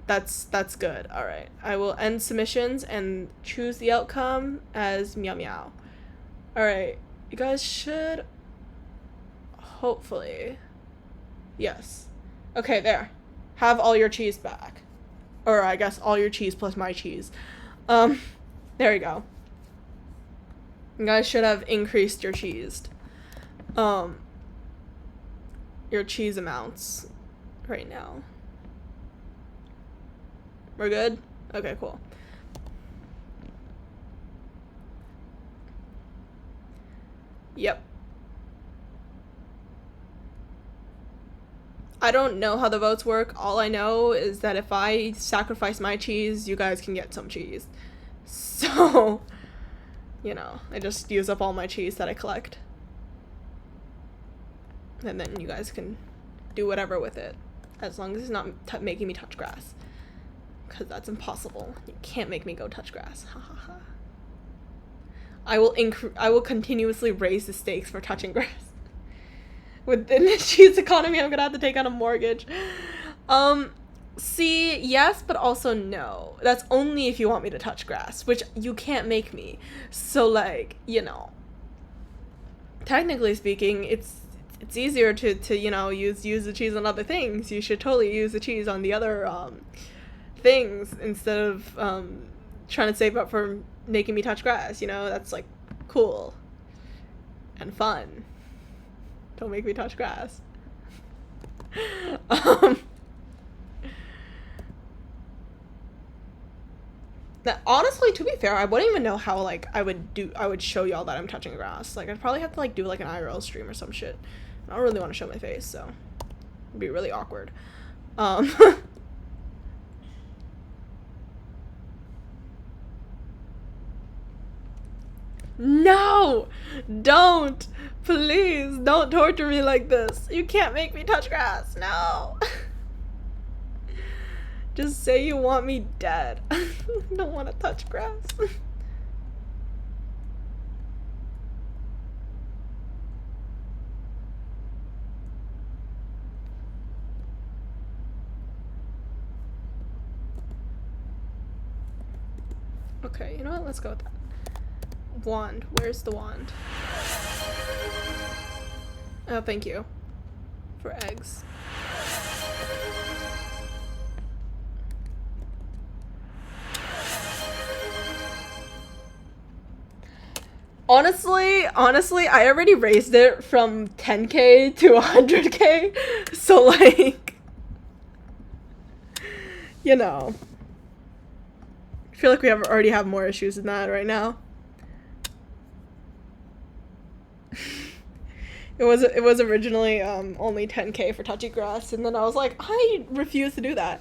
Speaker 1: That's good. Alright. I will end submissions and choose the outcome as meow meow. Alright. You guys should hopefully. Yes. Okay, there. Have all your cheese back. Or I guess all your cheese plus my cheese. There we go. You guys should have increased your cheese. Your cheese amounts right now. We're good? Okay, cool. Yep. I don't know how the votes work. All I know is that if I sacrifice my cheese, you guys can get some cheese. So, you know, I just use up all my cheese that I collect. And then you guys can do whatever with it. As long as it's not making me touch grass. Because that's impossible. You can't make me go touch grass. Ha ha ha. I will continuously raise the stakes for touching grass. Within the cheese economy, I'm gonna have to take out a mortgage. See, yes, but also no. That's only if you want me to touch grass, which you can't make me. So, like, you know, technically speaking, it's easier to you know use the cheese on other things. You should totally use the cheese on the other things instead of trying to save up for making me touch grass. You know, that's like cool and fun. Don't make me touch grass. um, That honestly, to be fair, I wouldn't even know how like I would show y'all that I'm touching grass. Like I'd probably have to like do like an IRL stream or some shit. I don't really want to show my face, so it'd be really awkward. Um No! Don't! Please don't torture me like this. You can't make me touch grass. No. Just say you want me dead. I don't want to touch grass. Okay, you know what? Let's go with that. Wand. Where's the wand? Oh, thank you. For eggs. Honestly, I already raised it from 10k to 100k, so like, you know, I feel like we already have more issues than that right now. It was originally only 10k for touchy grass, and then I was like, I refuse to do that,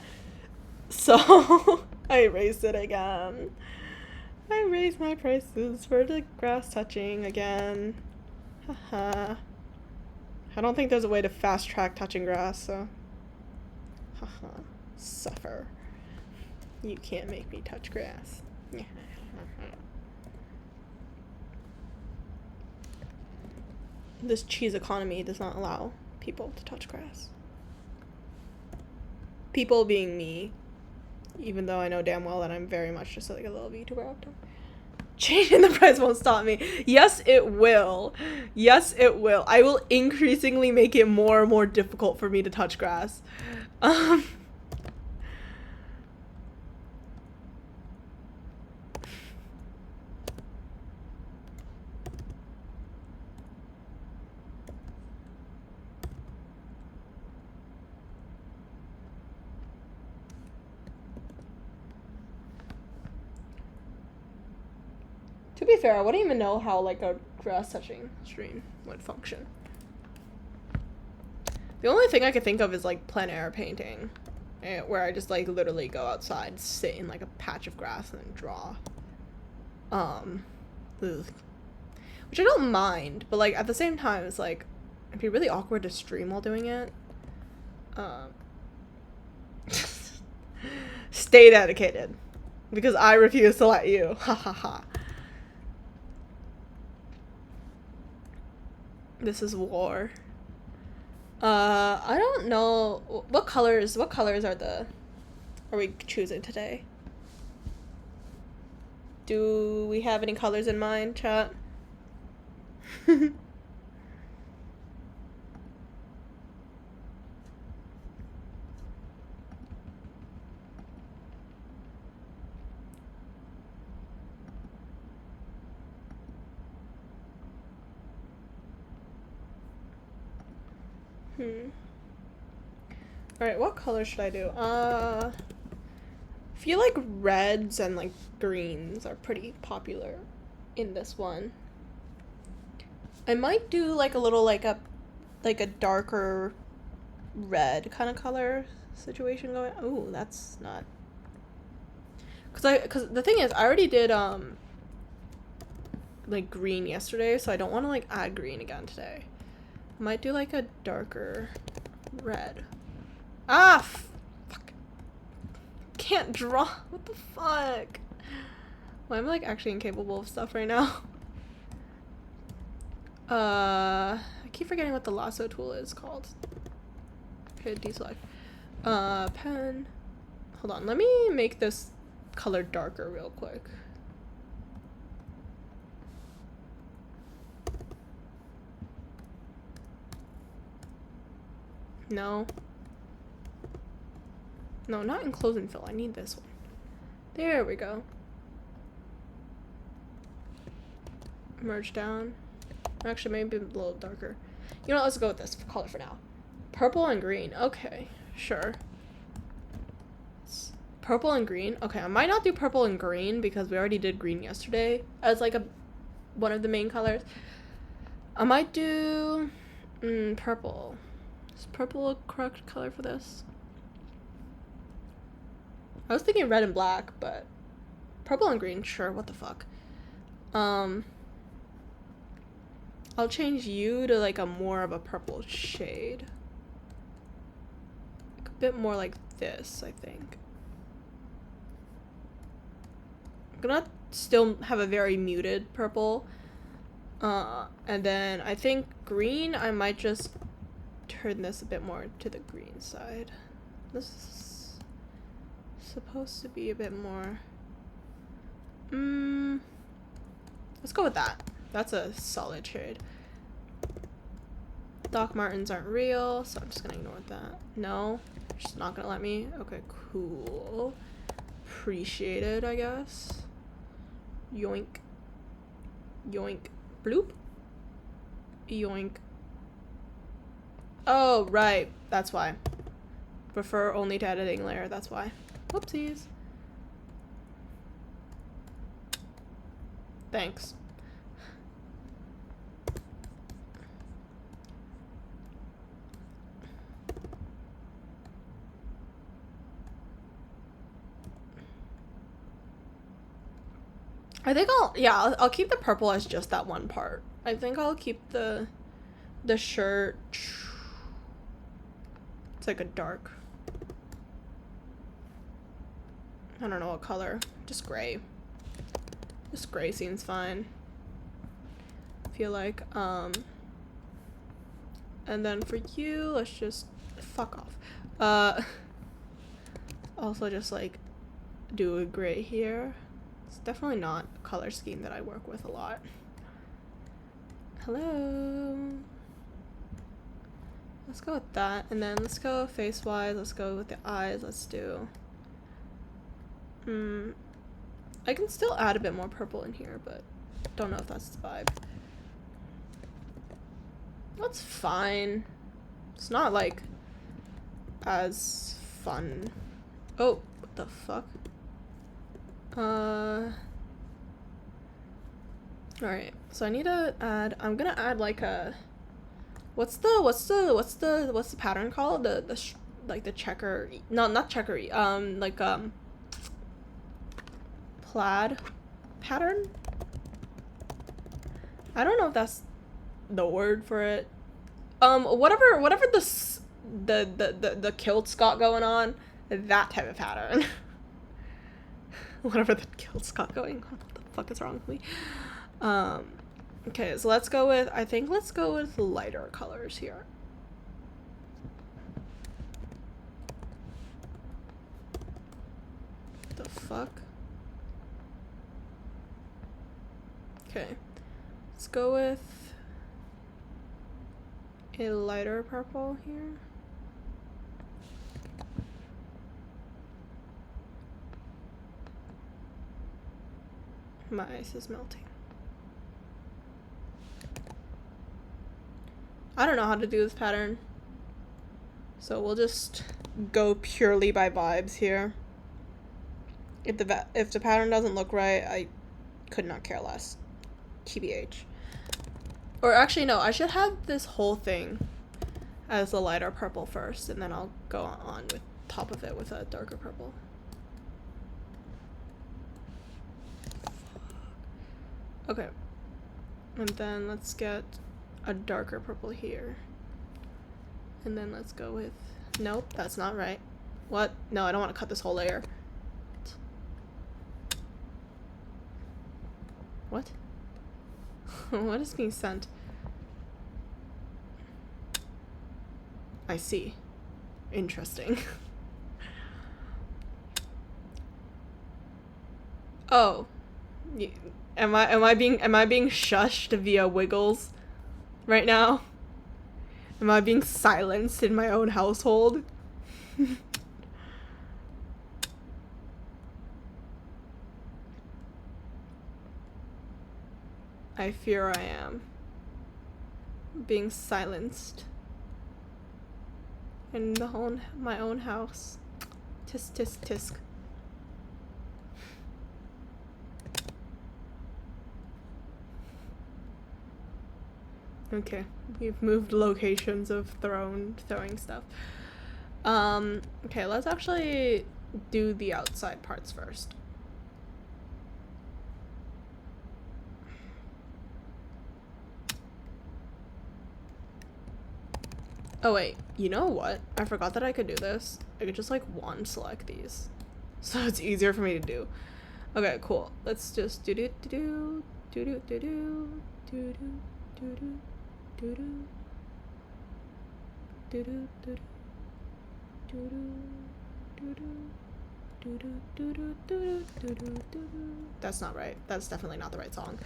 Speaker 1: so I raised it again. I raised my prices for the grass touching again. Haha. I don't think there's a way to fast track touching grass, so. Haha. Suffer. You can't make me touch grass. This cheese economy does not allow people to touch grass. People being me. Even though I know damn well that I'm very much just like a little VTuber out there. Changing the price won't stop me. Yes, it will. Yes, it will. I will increasingly make it more and more difficult for me to touch grass. To be fair, I wouldn't even know how like a grass touching stream would function. The only thing I could think of is like plein air painting, where I just like literally go outside, sit in like a patch of grass and then draw. Which I don't mind, but like at the same time it's like it'd be really awkward to stream while doing it. Stay dedicated, because I refuse to let you. Ha ha ha. This is war. I don't know what colors are we choosing today? Do we have any colors in mind, chat? Alright, what color should I do? I feel like reds and like greens are pretty popular in this one. I might do like a little like a darker red kind of color situation going. Oh, that's not. Cause the thing is, I already did like green yesterday, so I don't want to like add green again today. I might do like a darker red. Ah, fuck. Can't draw. What the fuck? Well, I'm like actually incapable of stuff right now. I keep forgetting what the lasso tool is called. Okay, deselect. Pen. Hold on, let me make this color darker real quick. No. No, not enclose and fill. I need this one. There we go. Merge down. Actually, maybe a little darker. You know what, let's go with this color for now. Purple and green. Okay, sure. Purple and green. Okay, I might not do purple and green because we already did green yesterday as like one of the main colors. I might do purple. Is purple a correct color for this? I was thinking red and black, but purple and green, sure, what the fuck. I'll change you to like a more of a purple shade. Like a bit more like this, I think. I'm gonna still have a very muted purple. And then I think green, I might just turn this a bit more to the green side. This is supposed to be a bit more. Let's go with that. That's a solid shade. Doc Martens aren't real, so I'm just gonna ignore that. No, just not gonna let me. Okay, cool. Appreciated, I guess. Yoink. Yoink. Bloop. Yoink. Oh, right. That's why. Prefer only to editing layer, that's why. Whoopsies. Thanks. I think I'll keep the purple as just that one part. I think I'll keep the shirt. It's like a dark. I don't know what color. Just gray. Just gray seems fine. I feel like, and then for you, let's just fuck off. Also just like do a gray here. It's definitely not a color scheme that I work with a lot. Hello. Let's go with that, and then let's go face-wise. Let's go with the eyes. Let's do. I can still add a bit more purple in here, but don't know if that's the vibe. That's fine. It's not like as fun. Oh, what the fuck? Alright, so I need to add, I'm gonna add like a, what's the pattern called? Like the checker, no, not checkery, like, plaid pattern? I don't know if that's the word for it. Whatever the kilt's got going on, that type of pattern. Whatever the kilt's got going on, what the fuck is wrong with me? Okay, so let's go with, I think let's go with lighter colors here. The fuck? Okay, let's go with a lighter purple here. My ice is melting. I don't know how to do this pattern, so we'll just go purely by vibes here. If the pattern doesn't look right, I could not care less. TBH. Or actually, no, I should have this whole thing as a lighter purple first, and then I'll go on with top of it with a darker purple. Okay, and then let's get a darker purple here, and then let's go with, nope, that's not right. What? No, I don't want to cut this whole layer. What? What is being sent? I see. Interesting. Oh, am I being shushed via Wiggles right now? Am I being silenced in my own household? I fear I am being silenced in my own house. Tisk tisk tisk. Okay, we've moved locations of throwing stuff. Okay, let's actually do the outside parts first. Oh wait, you know what? I forgot that I could do this. I could just like wand select these, so it's easier for me to do. Okay, cool. Let's just do do do do do do do do do do do do do do That's not right. That's definitely not the right song.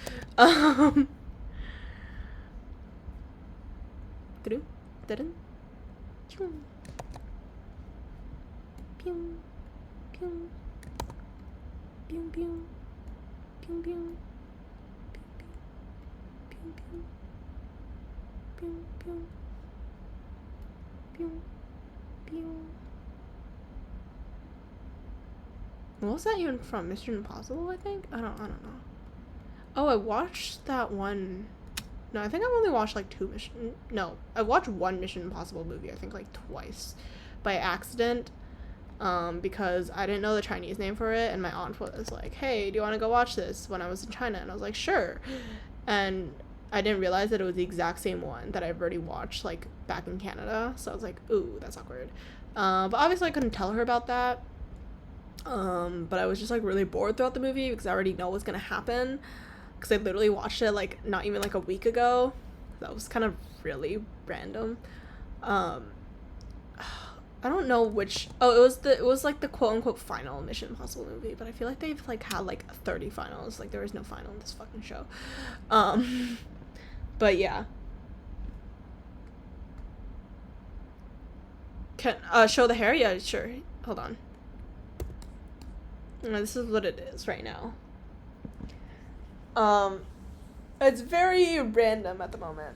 Speaker 1: What was that even from? Mission Impossible, I think? I don't know. Oh, I watched that one. No, I think I've only watched like I watched one Mission Impossible movie, I think like twice by accident. Because I didn't know the Chinese name for it, and my aunt was like, hey, do you want to go watch this, when I was in China? And I was like, sure. And I didn't realize that it was the exact same one that I've already watched like back in Canada, so I was like, ooh, that's awkward. But obviously I couldn't tell her about that. But I was just like really bored throughout the movie because I already know what's gonna happen, because I literally watched it like not even like a week ago. That was kind of really random. I don't know which. Oh, it was like the quote unquote final Mission Impossible movie, but I feel like they've like had like 30 finals. Like there is no final in this fucking show. But yeah. Can show the hair? Yeah, sure. Hold on. This is what it is right now. It's very random at the moment.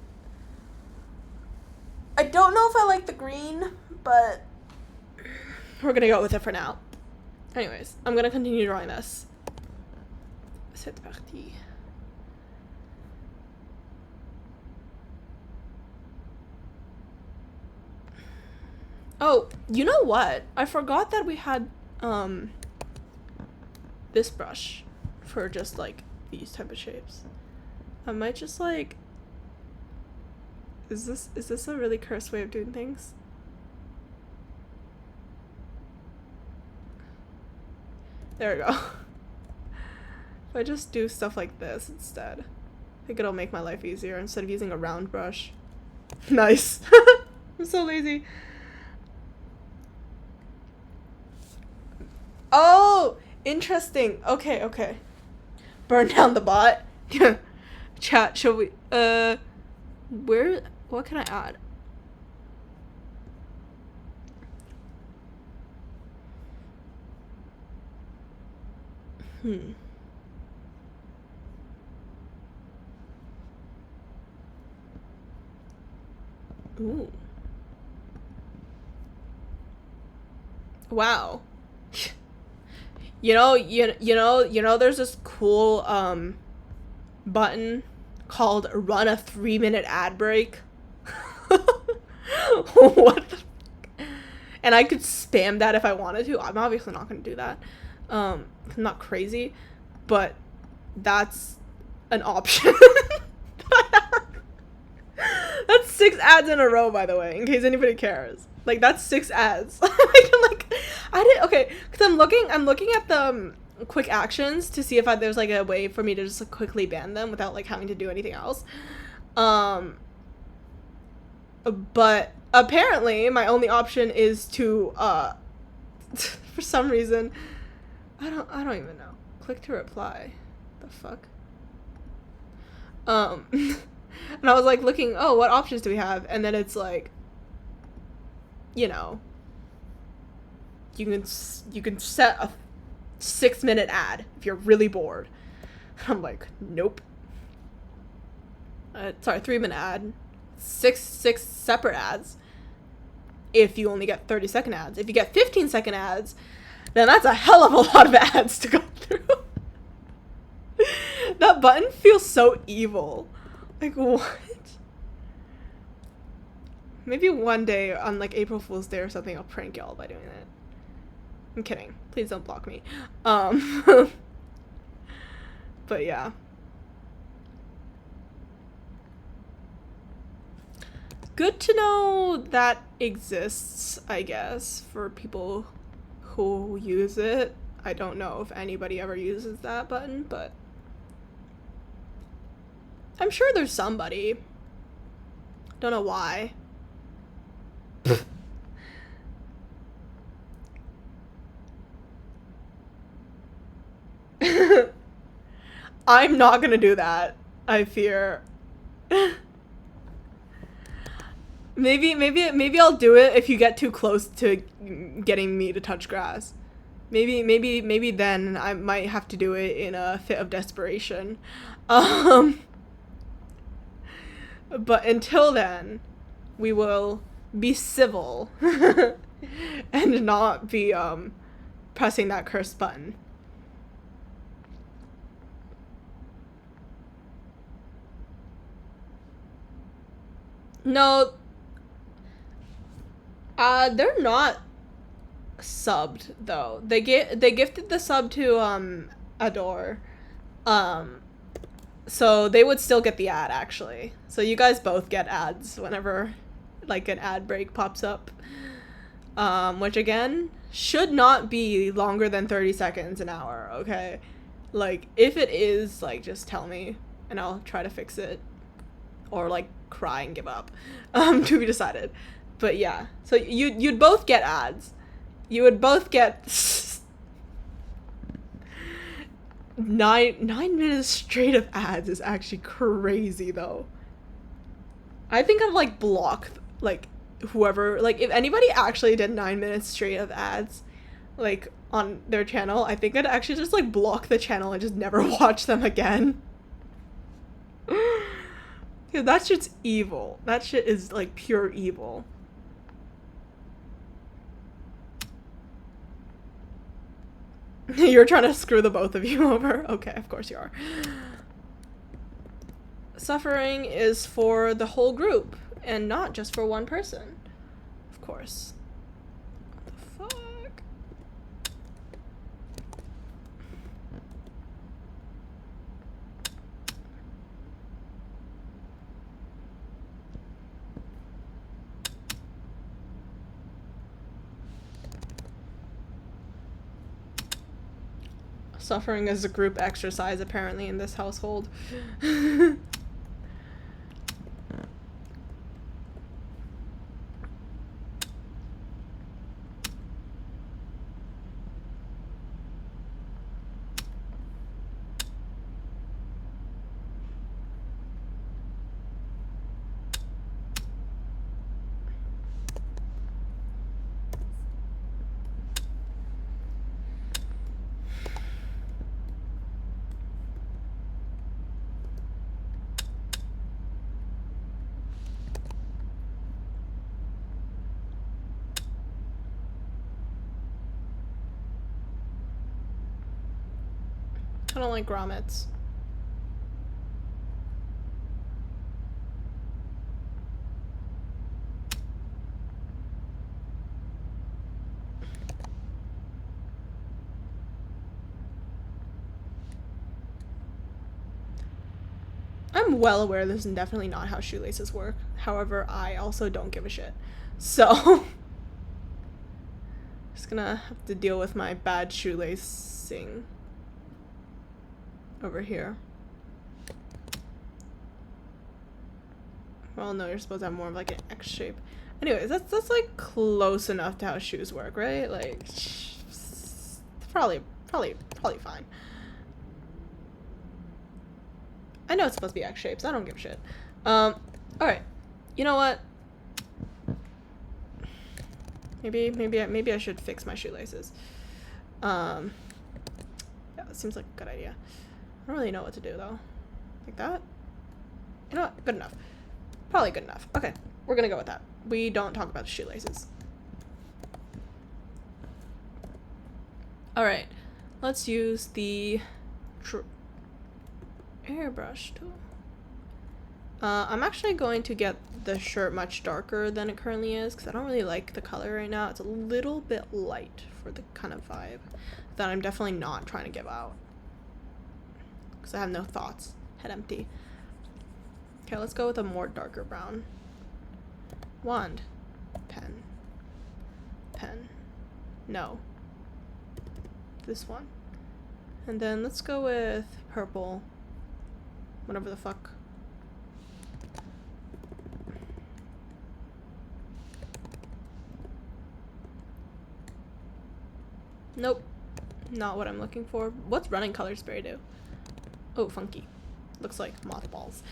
Speaker 1: I don't know if I like the green, but we're gonna go with it for now. Anyways, I'm gonna continue drawing this. C'est parti. Oh, you know what? I forgot that we had this brush for just like these type of shapes. I might just like, is this a really cursed way of doing things? There we go. If I just do stuff like this instead, I think it'll make my life easier instead of using a round brush. Nice. I'm so lazy. Oh, interesting. Okay. Burn down the bot. Chat, shall we what can I add? Ooh. Wow. You know there's this cool button called run a 3-minute ad break. What the fuck? And I could spam that if I wanted to. I'm obviously not going to do that. I'm not crazy, but that's an option. That's 6 ads in a row, by the way, in case anybody cares. Like, that's 6 ads. Okay, because I'm looking at the quick actions to see if there's like a way for me to just like, quickly ban them without like having to do anything else. But apparently my only option is to for some reason, I don't even know. Click to reply. The fuck? And I was like looking, oh, what options do we have? And then it's like, you know, you can set a 6-minute ad if you're really bored. I'm like, nope. Sorry, 3-minute ad. Six separate ads. If you only get 30-second ads. If you get 15-second ads, then that's a hell of a lot of ads to go through. That button feels so evil. Like, what? Maybe one day on like April Fool's Day or something, I'll prank y'all by doing that. I'm kidding. Please don't block me. But yeah. Good to know that exists, I guess, for people who use it. I don't know if anybody ever uses that button, but I'm sure there's somebody. Don't know why. I'm not gonna do that, I fear. Maybe I'll do it if you get too close to getting me to touch grass. Maybe then I might have to do it in a fit of desperation. But until then, we will be civil and not be pressing that cursed button. No, they're not subbed though. They gifted the sub to Adore. So they would still get the ad actually. So you guys both get ads whenever like an ad break pops up. Which again should not be longer than 30 seconds an hour, okay? Like if it is, like just tell me and I'll try to fix it. Or like cry and give up. To be decided. But yeah. So you'd both get ads. You would both get 9 minutes straight of ads is actually crazy though. I think I'd like block like whoever, like if anybody actually did 9 minutes straight of ads like on their channel, I think I'd actually just like block the channel and just never watch them again. Yeah, that shit's evil. That shit is like pure evil. You're trying to screw the both of you over? Okay, of course you are. Suffering is for the whole group and not just for one person. Of course. What the fuck? Suffering is a group exercise apparently in this household. I don't like grommets. I'm well aware this is definitely not how shoelaces work. However, I also don't give a shit. So, just gonna have to deal with my bad shoelacing over here. Well, no, you're supposed to have more of like an X shape. Anyways, that's like close enough to how shoes work, right? Like, probably fine. I know it's supposed to be X shapes. I don't give a shit. Alright. You know what? Maybe I should fix my shoelaces. Yeah, that seems like a good idea. I don't really know what to do though. Like that? You know what? Good enough. Probably good enough. Okay, we're gonna go with that. We don't talk about the shoelaces. Alright, let's use the airbrush tool. I'm actually going to get the shirt much darker than it currently is because I don't really like the color right now. It's a little bit light for the kind of vibe that I'm definitely not trying to give out because I have no thoughts. Head empty. Okay, let's go with a more darker brown. Wand. Pen. Pen. No. This one. And then let's go with purple. Whatever the fuck. Nope. Not what I'm looking for. What's running color spray do? Oh, funky. Looks like mothballs.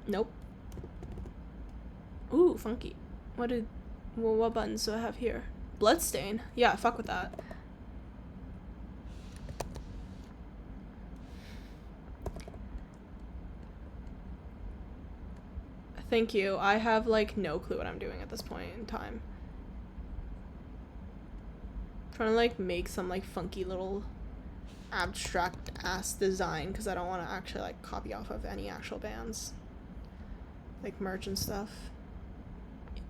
Speaker 1: Nope. Ooh, funky. What buttons do I have here? Bloodstain. Yeah, fuck with that. Thank you. I have like no clue what I'm doing at this point in time. Trying to like make some like funky little abstract ass design because I don't want to actually like copy off of any actual bands like merch and stuff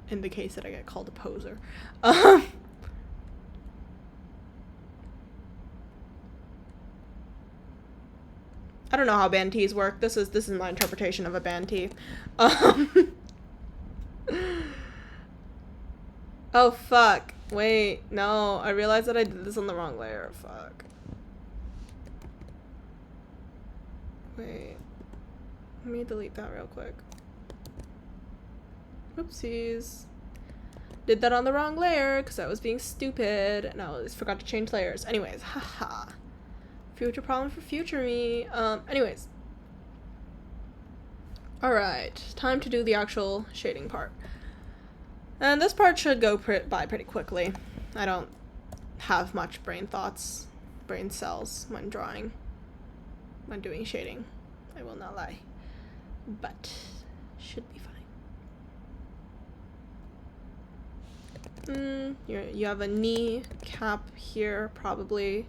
Speaker 1: in the case that I get called a poser. I don't know how band tees work. This is my interpretation of a band tee. Oh fuck. Wait, no, I realized that I did this on the wrong layer. Fuck. Wait. Let me delete that real quick. Oopsies. Did that on the wrong layer because I was being stupid and I forgot to change layers. Anyways, haha. Future problem for future me. Anyways. Alright, time to do the actual shading part. And this part should go by pretty quickly. I don't have much brain cells when drawing, when doing shading. I will not lie. But, should be fine. You have a knee cap here, probably.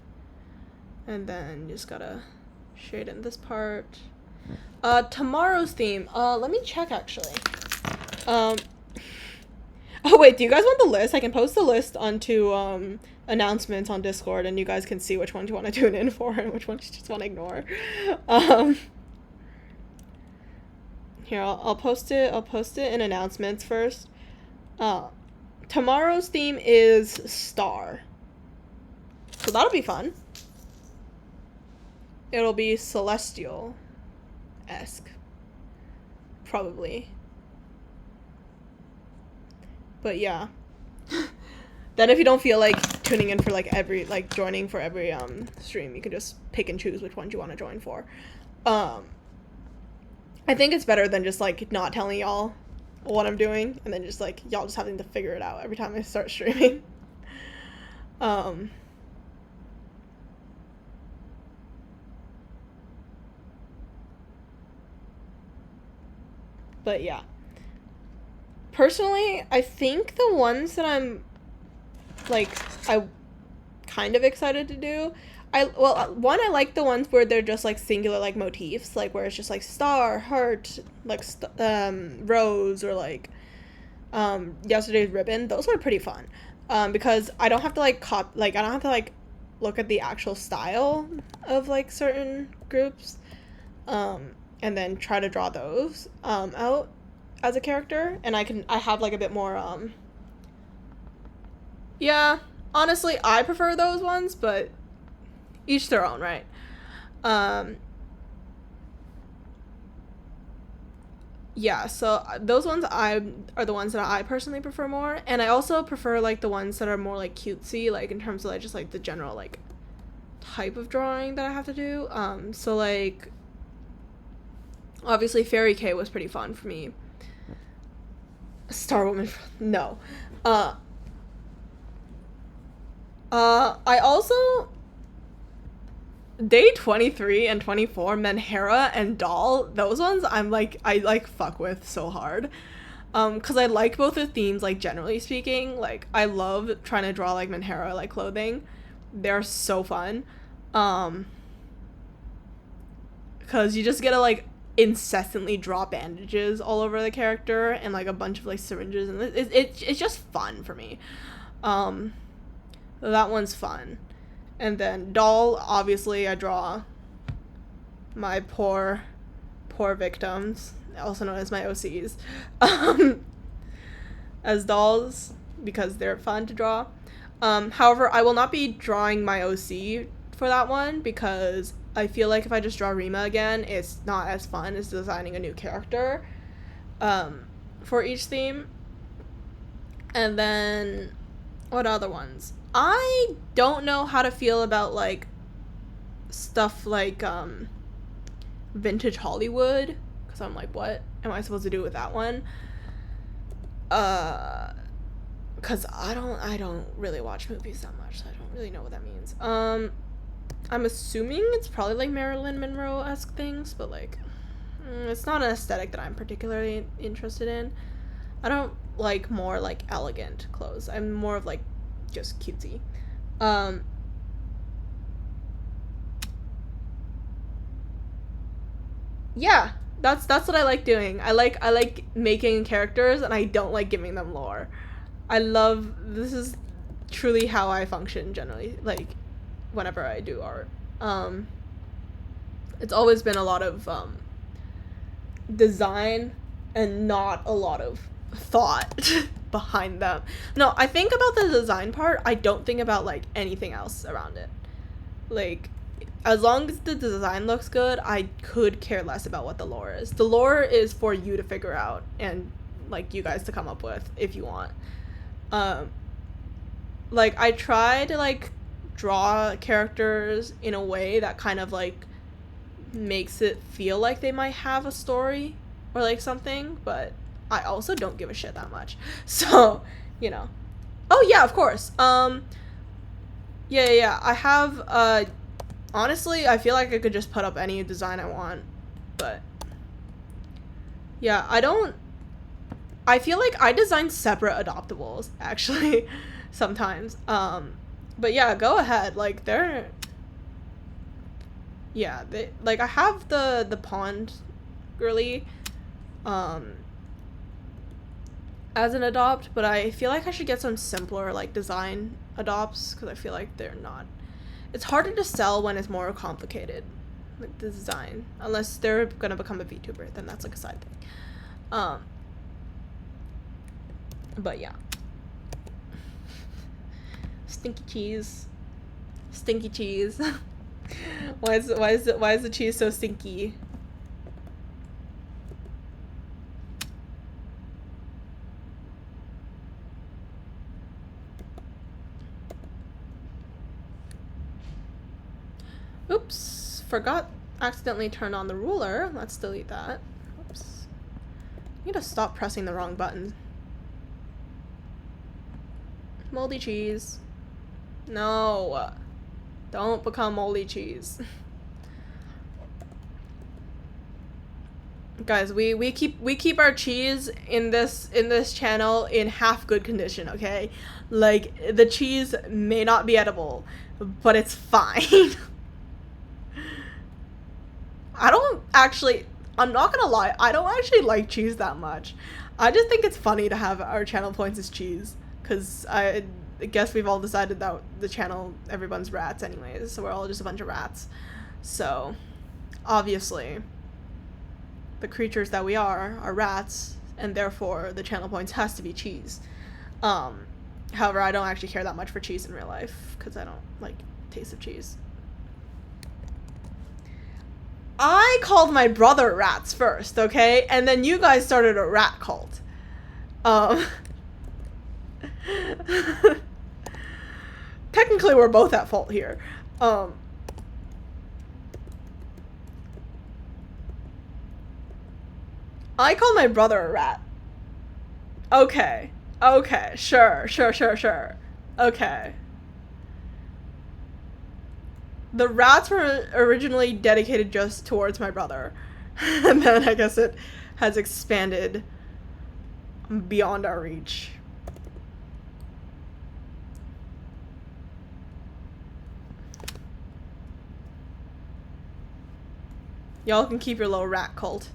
Speaker 1: And then you just gotta shade in this part. Tomorrow's theme. Let me check actually. Oh wait, do you guys want the list? I can post the list onto announcements on Discord and you guys can see which ones you want to tune in for and which ones you just want to ignore. Here, I'll post it in announcements first. Tomorrow's theme is Star. So that'll be fun. It'll be celestial-esque. Probably. But yeah. Then if you don't feel like tuning in for like joining for every stream, you can just pick and choose which ones you want to join for. I think it's better than just like not telling y'all what I'm doing and then just like y'all just having to figure it out every time I start streaming. But yeah. Personally, I think the ones that I'm kind of excited to do, I like the ones where they're just like singular like motifs, like where it's just like star, heart, like rose, or like yesterday's ribbon. Those were pretty fun, because I don't have to like I don't have to like look at the actual style of like certain groups, and then try to draw those out as a character, and I have like a bit more yeah, honestly I prefer those ones, but each their own, right? Yeah, so those ones are the ones that I personally prefer more, and I also prefer like the ones that are more like cutesy, like in terms of like just like the general like type of drawing that I have to do. So like Obviously, Fairy K was pretty fun for me. Star Woman, no. I also day 23 and 24, Menhera and Doll, those ones I like fuck with so hard. Cause I like both the themes, like generally speaking. Like I love trying to draw like Menhera like clothing. They're so fun. Cause you just get to like incessantly draw bandages all over the character and like a bunch of like syringes, and it's just fun for me. That one's fun. And then Doll, obviously I draw my poor victims, also known as my OCs, as dolls because they're fun to draw. However, I will not be drawing my OC for that one because I feel like if I just draw Rima again, it's not as fun as designing a new character for each theme. And then what other ones? I don't know how to feel about like stuff like vintage Hollywood, because I'm like, what am I supposed to do with that one? Because I don't really watch movies that much, so I don't really know what that means. I'm assuming it's probably like Marilyn Monroe-esque things, but like it's not an aesthetic that I'm particularly interested in. I don't like more like elegant clothes. I'm more of like just cutesy. Yeah, that's what I like doing. I like making characters, and I don't like giving them lore. This is truly how I function generally, like whenever I do art. It's always been a lot of design and not a lot of thought behind them. No, I think about the design part. I don't think about like anything else around it. Like, as long as the design looks good, I could care less about what the lore is. The lore is for you to figure out and like you guys to come up with if you want. Like I try to like draw characters in a way that kind of like makes it feel like they might have a story or like something, but I also don't give a shit that much. So, you know. Oh yeah, of course. Yeah. I have honestly, I feel like I could just put up any design I want, but yeah, I feel like I design separate adoptables actually sometimes. But yeah, go ahead. Like they like I have the pond girly as an adopt, but I feel like I should get some simpler like design adopts because I feel like they're not. It's harder to sell when it's more complicated, like the design, unless they're gonna become a VTuber, then that's like a side thing. But yeah. Stinky cheese. Why is the cheese so stinky? Oops, accidentally turned on the ruler. Let's delete that. Oops. I need to stop pressing the wrong button. Moldy cheese. No. Don't become moldy cheese. Guys, we keep our cheese in this channel in half good condition, okay? Like the cheese may not be edible, but it's fine. I'm not gonna lie, I don't actually like cheese that much. I just think it's funny to have our channel points as cheese, because I guess we've all decided that the channel, everyone's rats anyways, so we're all just a bunch of rats. So, obviously, the creatures that we are rats, and therefore the channel points has to be cheese. However, I don't actually care that much for cheese in real life, because I don't like taste of cheese. I called my brother rats first, okay? And then you guys started a rat cult. Technically, we're both at fault here. I called my brother a rat. Okay. Okay. Sure. Okay. The rats were originally dedicated just towards my brother. And then I guess it has expanded beyond our reach. Y'all can keep your little rat cult.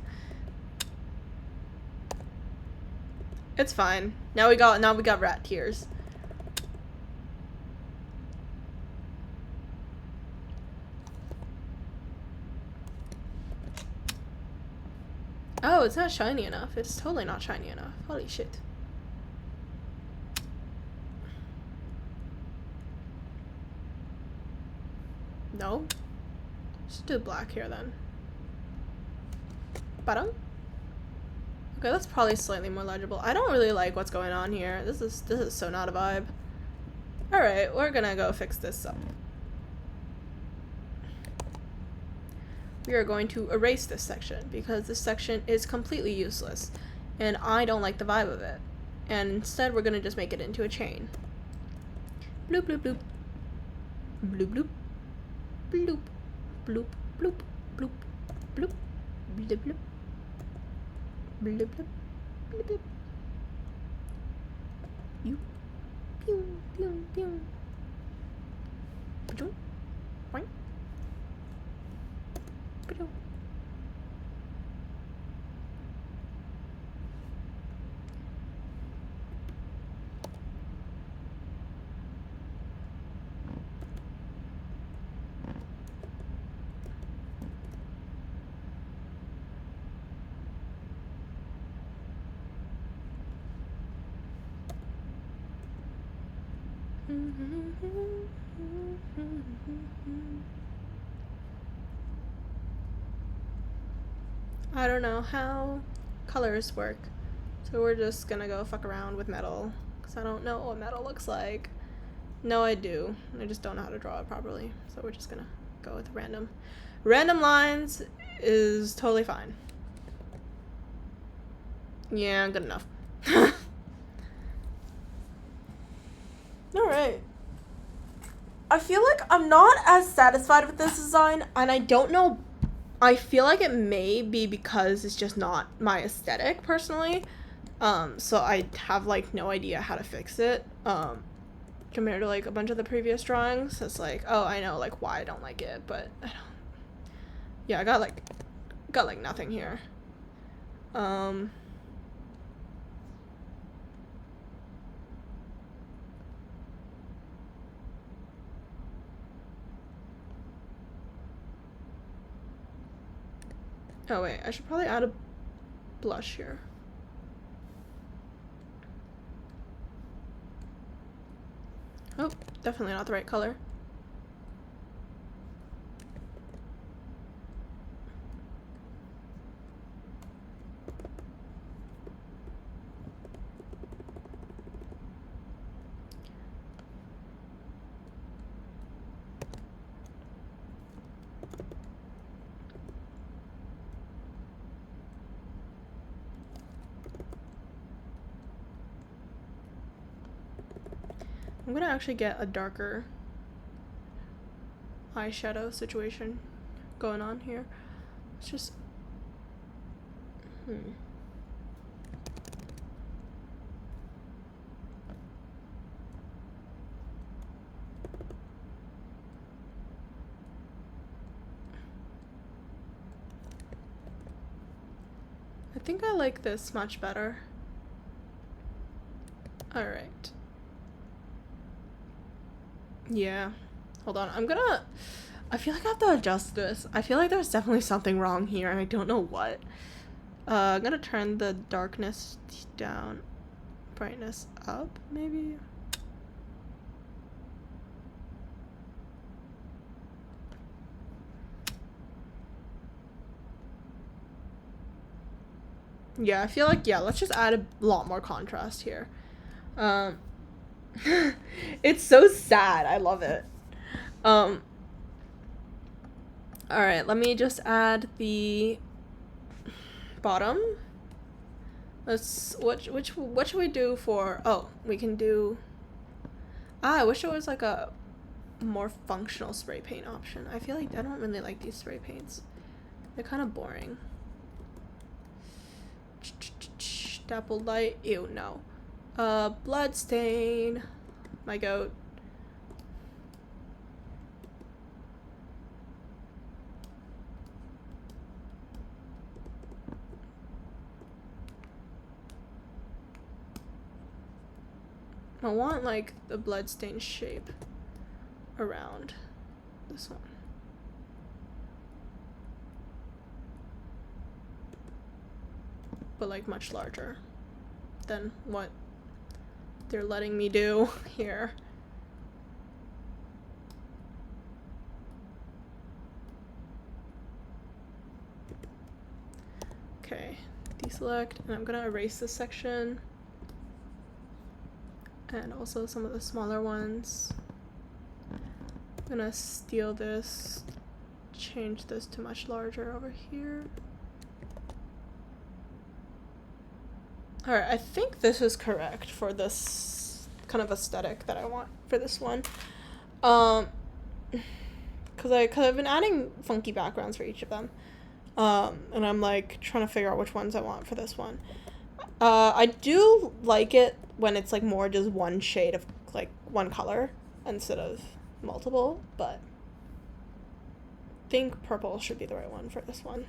Speaker 1: It's fine. Now we got rat tears. Oh, it's not shiny enough. It's totally not shiny enough. Holy shit. No? Just do black here then. Bottom? Okay, that's probably slightly more legible. I don't really like what's going on here. This is so not a vibe. Alright, we're gonna go fix this up. We are going to erase this section because this section is completely useless and I don't like the vibe of it. And instead we're gonna just make it into a chain. Bloop bloop bloop. Bloop bloop. Bloop bloop bloop bloop bloop bloop bloop. Bloop bloop bloop bloop. You pew pew pew. Pew. Boing. Pew. I don't know how colors work, so we're just gonna go fuck around with metal because I don't know what metal looks like. No, I do. I just don't know how to draw it properly, so we're just gonna go with random. Random lines is totally fine. Yeah, good enough. Alright. I feel like I'm not as satisfied with this design, and I don't know. I feel like it may be because it's just not my aesthetic personally. So I have like no idea how to fix it. Compared to like a bunch of the previous drawings. It's like, oh, I know like why I don't like it, but I don't. Yeah, I got like nothing here. Oh wait, I should probably add a blush here. Oh, definitely not the right color. I'm gonna actually get a darker eyeshadow situation going on here. It's just I think I like this much better. Alright. Yeah. Hold on. I feel like I have to adjust this. I feel like there's definitely something wrong here and I don't know what. I'm gonna turn the darkness down. Brightness up, maybe? Yeah, I feel like, yeah, let's just add a lot more contrast here. It's so sad. I love it. Alright, let me just add the bottom. Let's what should we do for? Oh, we can do. I wish there was like a more functional spray paint option. I feel like I don't really like these spray paints. They're kind of boring. Dappled light. Ew, no. Blood stain. My goat. I want like the bloodstain shape around this one. But like much larger than what they're letting me do here. Okay, deselect, and I'm gonna erase this section. And also some of the smaller ones. I'm gonna steal this, change this to much larger over here. Alright, I think this is correct for this kind of aesthetic that I want for this one. Cause I've been adding funky backgrounds for each of them. And I'm like trying to figure out which ones I want for this one. I do like it when it's like more just one shade of like one color instead of multiple, but I think purple should be the right one for this one.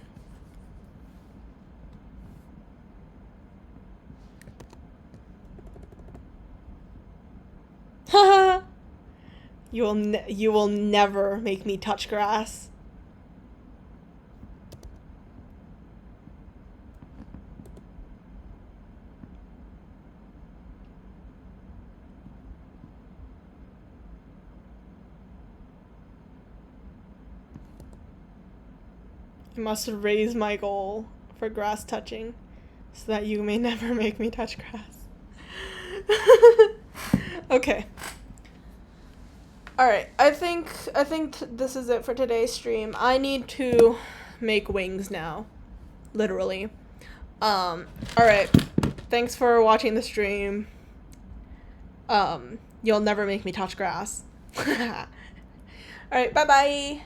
Speaker 1: Haha! You will never make me touch grass. I must raise my goal for grass touching so that you may never make me touch grass. Okay. Alright, I think this is it for today's stream. I need to make wings now. Literally. Alright. Thanks for watching the stream. You'll never make me touch grass. Alright, bye-bye!